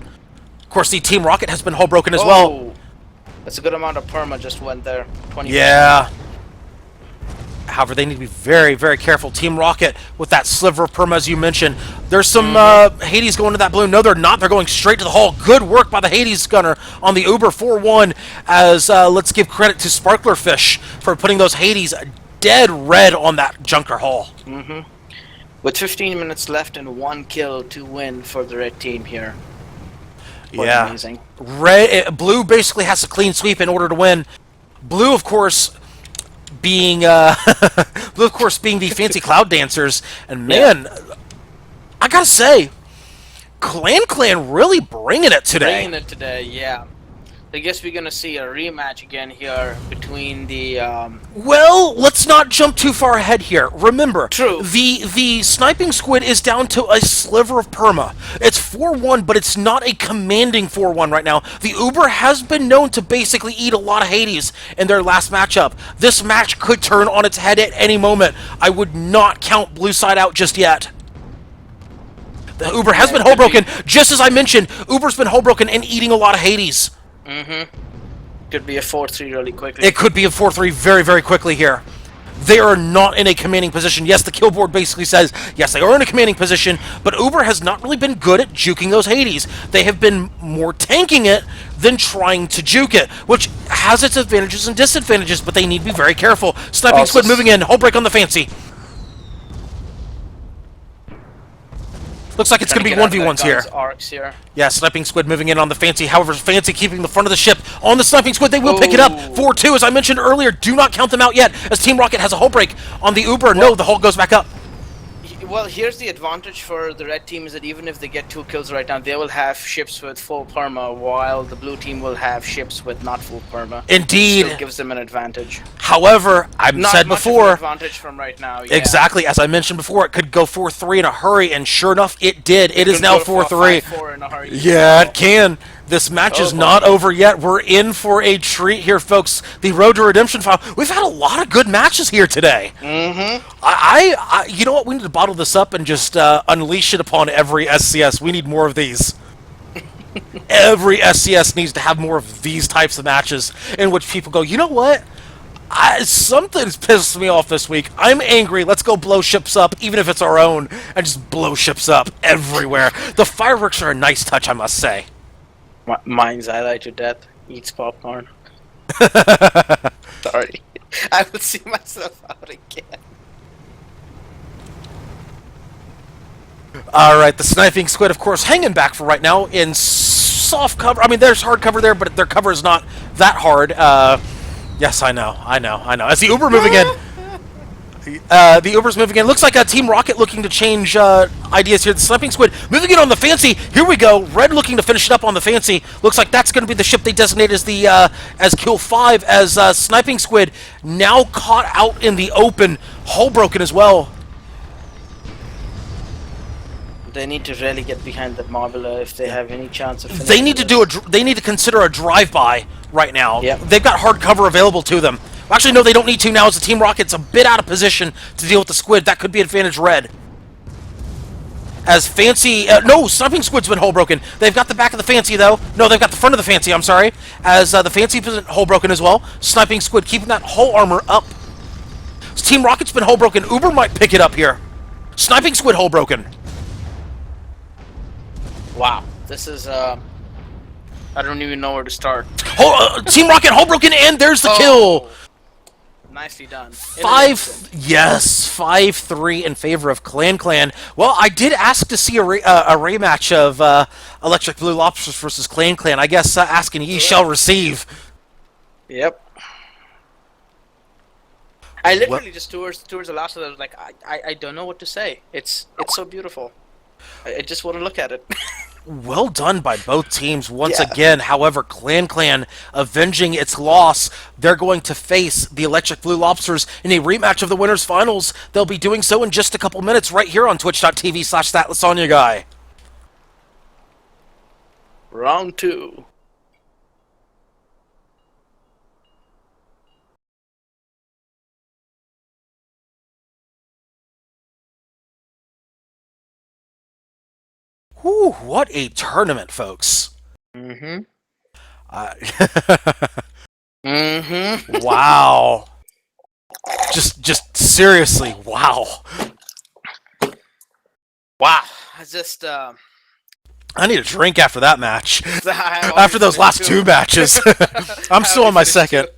Of course, the Team Rocket has been hull broken as well. That's a good amount of perma just went there. 20%. Yeah. However, they need to be very, very careful. Team Rocket with that sliver of perma, as you mentioned. There's some Hades going to that balloon. No, they're not. They're going straight to the hull. Good work by the Hades gunner on the Uber 4-1. As let's give credit to Sparklerfish for putting those Hades dead red on that Junker hull. With 15 minutes left and 1 kill to win for the red team here. Yeah. Amazing. Blue basically has to clean sweep in order to win. Blue, of course, being the Fancy Cloud Dancers. And man, I gotta say, Clan really bringing it today. Bringing it today, yeah. I guess we're gonna see a rematch again here between the. Well, let's not jump too far ahead here. Remember, True. The Sniping Squid is down to a sliver of perma. It's 4-1, but it's not a commanding 4-1 right now. The Uber has been known to basically eat a lot of Hades in their last matchup. This match could turn on its head at any moment. I would not count blue side out just yet. The Uber has Yeah, been it hull could be. broken. Just as I mentioned, Uber's been hull broken and eating a lot of Hades. Could be a 4-3 really quickly. It could be a 4-3 very, very quickly here. They are not in a commanding position. Yes, the kill board basically says, yes, they are in a commanding position, but Uber has not really been good at juking those Hades. They have been more tanking it than trying to juke it, which has its advantages and disadvantages, but they need to be very careful. Sniping Also Squid moving in, hull break on the Fancy. Looks like it's going to be 1v1s here. Arcs here. Yeah, Sniping Squid moving in on the Fancy. However, Fancy keeping the front of the ship on the Sniping Squid. They will pick it up. 4-2, as I mentioned earlier. Do not count them out yet, as Team Rocket has a hull break on the Uber. No, the hull goes back up. Well, here's the advantage for the red team is that even if they get 2 kills right now, they will have ships with full perma, while the blue team will have ships with not full perma. Indeed. Still gives them an advantage. However, I've Not said much before, of an advantage from right now. Yeah. exactly, as I mentioned before, it could go 4-3 in a hurry, and sure enough, it did. It is Could now go for a 4-3. 5-4 in a hurry. Yeah, it can. This match is not over yet. We're in for a treat here, folks. The Road to Redemption file. We've had a lot of good matches here today. I you know what? We need to bottle this up and just unleash it upon every SCS. We need more of these. Every SCS needs to have more of these types of matches in which people go, you know what? Something's pissed me off this week. I'm angry. Let's go blow ships up, even if it's our own, and just blow ships up everywhere. The fireworks are a nice touch, I must say. Mine's highlight to death. Eats popcorn. Sorry. I will see myself out again. Alright, the Sniping Squid, of course, hanging back for right now in soft cover. I mean, there's hard cover there, but their cover is not that hard. Yes, I know. As the Uber moving in, the Uber's moving in. Looks like a Team Rocket looking to change ideas here. The Sniping Squid moving in on the Fancy. Here we go. Red looking to finish it up on the Fancy. Looks like that's going to be the ship they designate as the as Kill 5. As Sniping Squid now caught out in the open, hull broken as well. They need to really get behind that Mobula if they have any chance of finishing They need to this. They need to consider a drive-by right now. Yep. They've got hard cover available to them. Well, actually, no, they don't need to now. As the Team Rocket's a bit out of position to deal with the Squid, that could be advantage red. As Fancy, no, Sniping Squid's been hull broken. They've got the back of the Fancy though. No, they've got the front of the Fancy. I'm sorry. As the Fancy's been hull broken as well. Sniping Squid keeping that hull armor up. As Team Rocket's been hull broken. Uber might pick it up here. Sniping Squid hull broken. Wow, this is I don't even know where to start. Team Rocket hull broken, and there's the kill. Nicely done. 5-3 in favor of Clan. Well, I did ask to see a rematch of Electric Blue Lobsters versus Clan. I guess asking ye shall receive. Yep. I literally just towards the last of it, I was like, I don't know what to say. It's so beautiful. I just want to look at it. Well done by both teams once again. However, Clan avenging its loss. They're going to face the Electric Blue Lobsters in a rematch of the winners finals. They'll be doing so in just a couple minutes right here on twitch.tv/thatLysanya guy. Round 2. Whew, what a tournament, folks. Wow. Just seriously, wow. Wow. I just I need a drink after that match. I After those last 2 matches. I'm still on my second.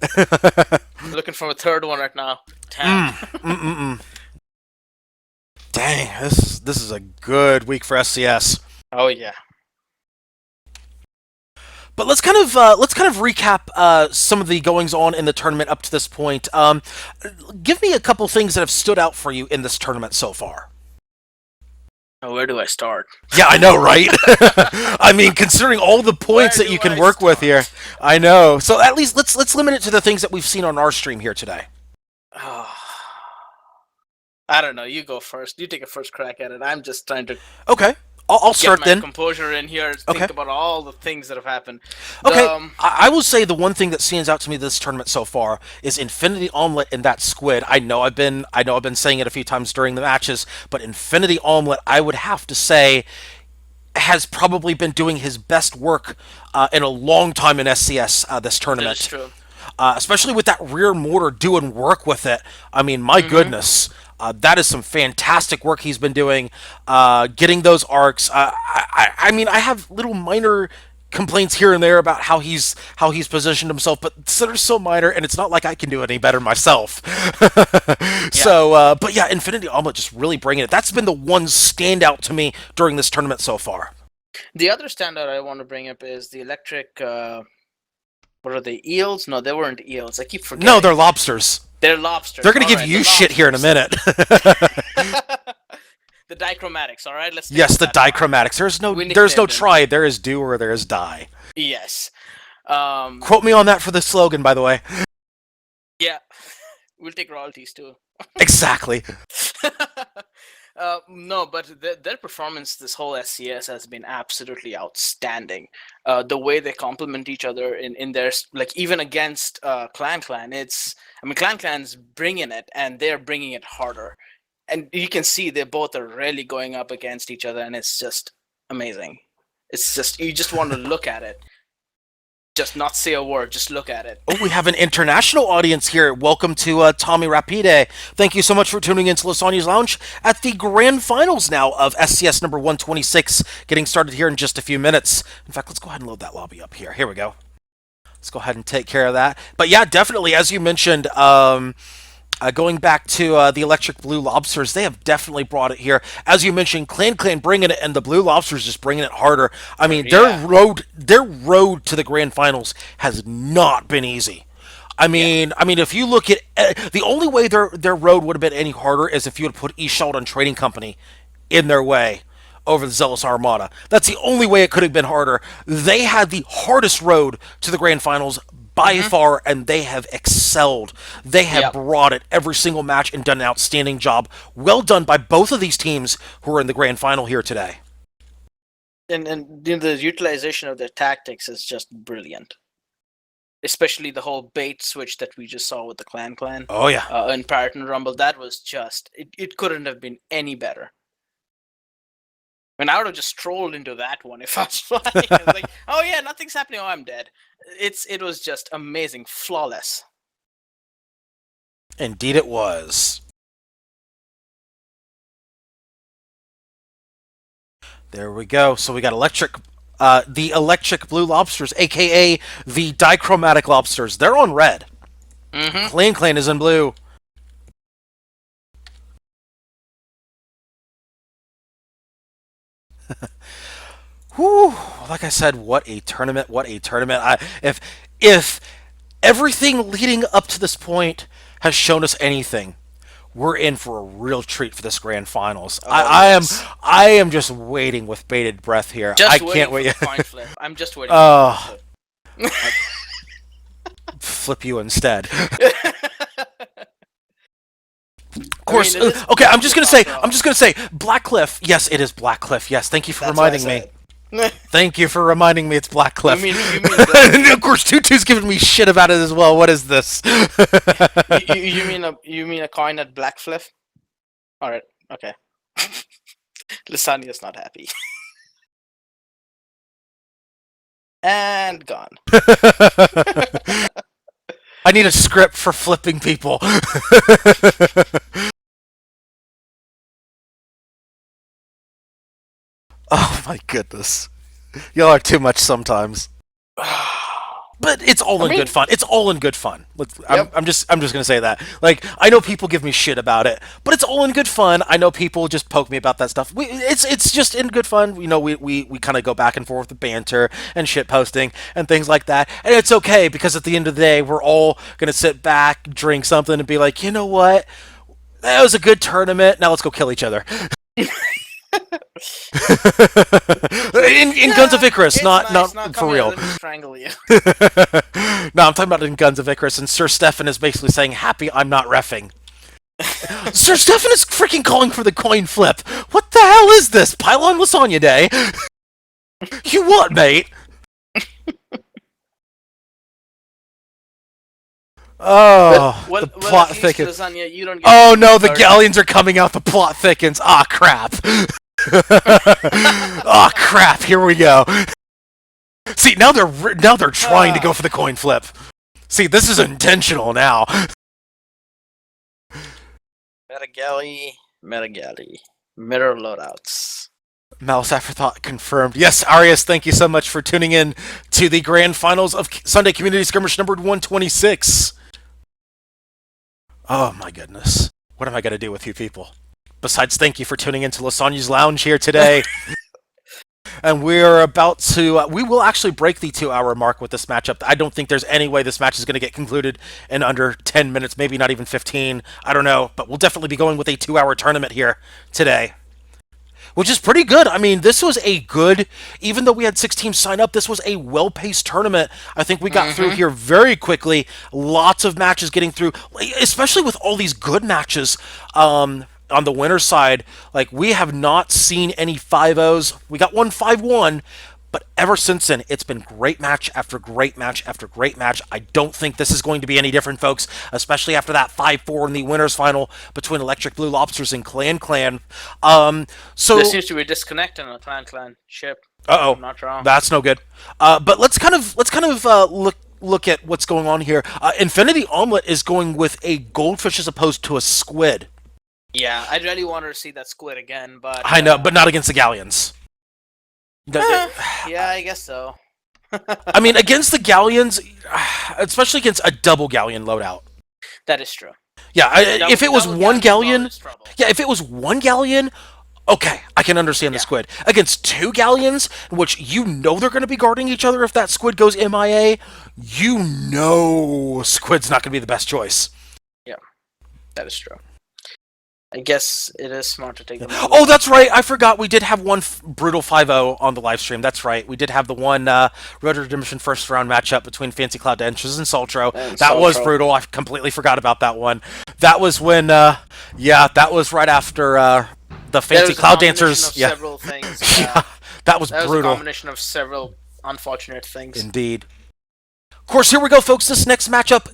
I'm looking for a third one right now. Damn. Dang, this is a good week for SCS. Oh yeah. But let's kind of recap some of the goings on in the tournament up to this point. Give me a couple things that have stood out for you in this tournament so far. Oh, where do I start? Yeah, I know, right? I mean, considering all the points that you can work with here, I know. So at least let's limit it to the things that we've seen on our stream here today. Oh, I don't know. You go first. You take a first crack at it. I'm just trying to. Okay. I'll get start my then. composure in here. Okay. Think about all the things that have happened. Okay, The I will say the one thing that stands out to me this tournament so far is Infinity Omelet and that squid. I know I've been saying it a few times during the matches, but Infinity Omelet, I would have to say, has probably been doing his best work in a long time in SCS this that is tournament. true. Especially with that rear mortar doing work with it. I mean, my goodness. That is some fantastic work he's been doing, getting those arcs. I mean, I have little minor complaints here and there about how he's positioned himself, but they're so minor, and it's not like I can do any better myself. Yeah. But yeah, Infinity Omelet just really bringing it. That's been the one standout to me during this tournament so far. The other standout I want to bring up is the electric. What are they? Eels? No, they weren't eels. I keep forgetting. No, they're lobsters. They're lobsters. They're gonna All give right, you the shit here in a lobsters. minute. The dichromatics. All right, let's stick Yes, with the that part. dichromatics. We There's no nicknamed them. try. There is do or there is die. Yes. Quote me on that for the slogan, by the way. Yeah. We'll take royalties too. Exactly. No, but their performance this whole SCS has been absolutely outstanding. The way they complement each other in their like even against Clan, Clan's bringing it and they're bringing it harder, and you can see they both are really going up against each other, and it's just amazing. It's just you just want to look at it, just not say a word, just look at it. Oh, we have an international audience here. Welcome to Tommy Rapide. Thank you so much for tuning into Lysanya's Lounge at the grand finals now of SCS number 126, getting started here in just a few minutes. In fact, let's go ahead and load that lobby up here. Here we go. Let's go ahead and take care of that. But yeah, definitely, as you mentioned, going back to the Electric Blue Lobsters, they have definitely brought it here. As you mentioned, Clan bringing it, and the Blue Lobsters just bringing it harder. I mean, Yeah. their road to the grand finals has not been easy. If you look at the only way their road would have been any harder is if you would put Eschalton Trading Company in their way over the Zealous Armada. That's the only way it could have been harder. They had the hardest road to the grand finals by far, and they have excelled. They have Yep. brought it every single match and done an outstanding job. Well done by both of these teams who are in the grand final here today. And the utilization of their tactics is just brilliant. Especially the whole bait switch that we just saw with the Clan Oh yeah. in Paraton Rumble. That was just it couldn't have been any better. I mean, I would have just strolled into that one if I was flying. I was like, oh yeah, nothing's happening. Oh, I'm dead. It was just amazing, flawless. Indeed it was. There we go. So we got the electric blue lobsters, aka the dichromatic lobsters. They're on red. Clan is in blue. Whew. Like I said, what a tournament! What a tournament! If everything leading up to this point has shown us anything, we're in for a real treat for this grand finals. Yes. I am just waiting with bated breath here. Just I waiting can't for wait. the coin flip. I'm just waiting. For the coin flip. Flip you instead. Of I course. mean, it is Okay, I'm just gonna say. after all. I'm just gonna say. Blackcliff. Yes, it is Blackcliff. Yes, thank you for That's what I reminding me. said. Thank you for reminding me it's Blackcliff. You mean the, And of course, Tutu's giving me shit about it as well. What is this? you mean a coin at Blackcliff? All right, okay. Lysanya's not happy. And gone. I need a script for flipping people. Oh my goodness. Y'all are too much sometimes. But it's all in good fun. It's all in good fun. Yep. I'm just gonna say that. Like, I know people give me shit about it, but it's all in good fun. I know people just poke me about that stuff. It's just in good fun. You know, we kind of go back and forth with banter and shit posting and things like that, and it's okay because at the end of the day, we're all gonna sit back, drink something, and be like, you know what? That was a good tournament. Now let's go kill each other. in Guns of Icarus, It's not nice. not Now, for come here, real. let me strangle you. No, I'm talking about in Guns of Icarus, and Sir Stefan is basically saying, "Happy, I'm not reffing." Sir Stefan is freaking calling for the coin flip. What the hell is this? Pylon Lysanya Day? You what, mate? Oh, the plot at least, thickens. Lysanya, you don't get Oh to no, the start- galleons are coming out. The plot thickens. Ah, crap. Oh crap. Here we go. See, now they're trying to go for the coin flip. See, this is intentional now. Metagalley, mirror loadouts. Malice Afterthought confirmed. Yes, Arias, thank you so much for tuning in to the grand finals of Sunday Community Skirmish number 126. Oh my goodness. What am I going to do with you people? Besides, thank you for tuning into Lysanya's Lounge here today. And we're about to... we will actually break the 2-hour mark with this matchup. I don't think there's any way this match is going to get concluded in under 10 minutes, maybe not even 15. I don't know, but we'll definitely be going with a 2-hour tournament here today. Which is pretty good. I mean, this was a good... Even though we had 6 teams sign up, this was a well-paced tournament. I think we got through here very quickly. Lots of matches getting through, especially with all these good matches. On the winner's side, like, we have not seen any 5-0s. We got one 5-1, but ever since then, it's been great match after great match after great match. I don't think this is going to be any different, folks, especially after that 5-4 in the winner's final between Electric Blue Lobsters and Clan. So There seems to be a disconnect in the Clan ship. Uh-oh. I'm not wrong. That's no good. But let's kind of look at what's going on here. Infinity Omelet is going with a goldfish as opposed to a squid. Yeah, I'd really want to see that squid again, but... I know, but not against the galleons. Yeah, I guess so. I mean, against the galleons, especially against a double galleon loadout. That is true. Yeah, if it was one galleon... trouble. Yeah, if it was one galleon... Okay, I can understand the squid. Against 2 galleons, in which you know they're going to be guarding each other if that squid goes MIA, you know squid's not going to be the best choice. Yeah, that is true. I guess it is smart to take them. Oh, that's right. I forgot we did have one brutal 5-0 on the live stream. That's right. We did have the one Road to Redemption first round matchup between Fancy Cloud Dentures and Sultro. That was brutal. I completely forgot about that one. That was when, that was right after the Fancy Cloud Dancers. Yeah. Several things. Yeah, that was that brutal. was a combination of several unfortunate things. Indeed. Of course, here we go, folks. This next matchup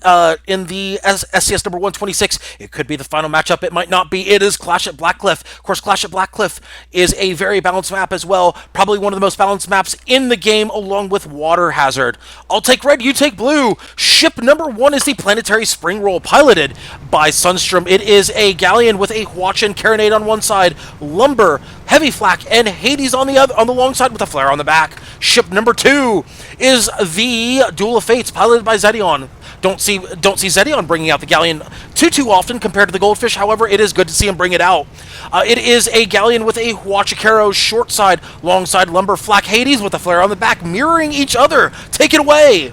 in the SCS number 126, it could be the final matchup. It might not be. It is Clash at Blackcliff. Of course, Clash at Blackcliff is a very balanced map as well. Probably one of the most balanced maps in the game, along with Water Hazard. I'll take red, you take blue. Ship number 1 is the Planetary Spring Roll, piloted by Sunstrom. It is a galleon with a Hwatch and Carronade on one side, Lumber, Heavy Flak, and Hades on the other, on the long side with a flare on the back. Ship number 2 is the Duel of Fates, piloted by Zedion. Don't see Zedion bringing out the galleon too often compared to the Goldfish. However, it is good to see him bring it out. It is a galleon with a Huachicaro short side, long side, Lumber, Flak, Hades with a flare on the back, mirroring each other. Take it away.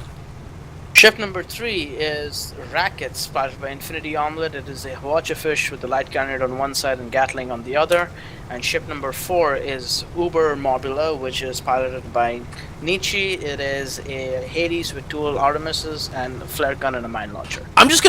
Ship number 3 is Rackets, piloted by Infinity Omelet. It is a Hwachafish with the light grenade on one side and Gatling on the other. And ship number 4 is Uber Mobula, which is piloted by Nietzsche. It is a Hades with dual Artemises and a flare gun and a mine launcher. I'm just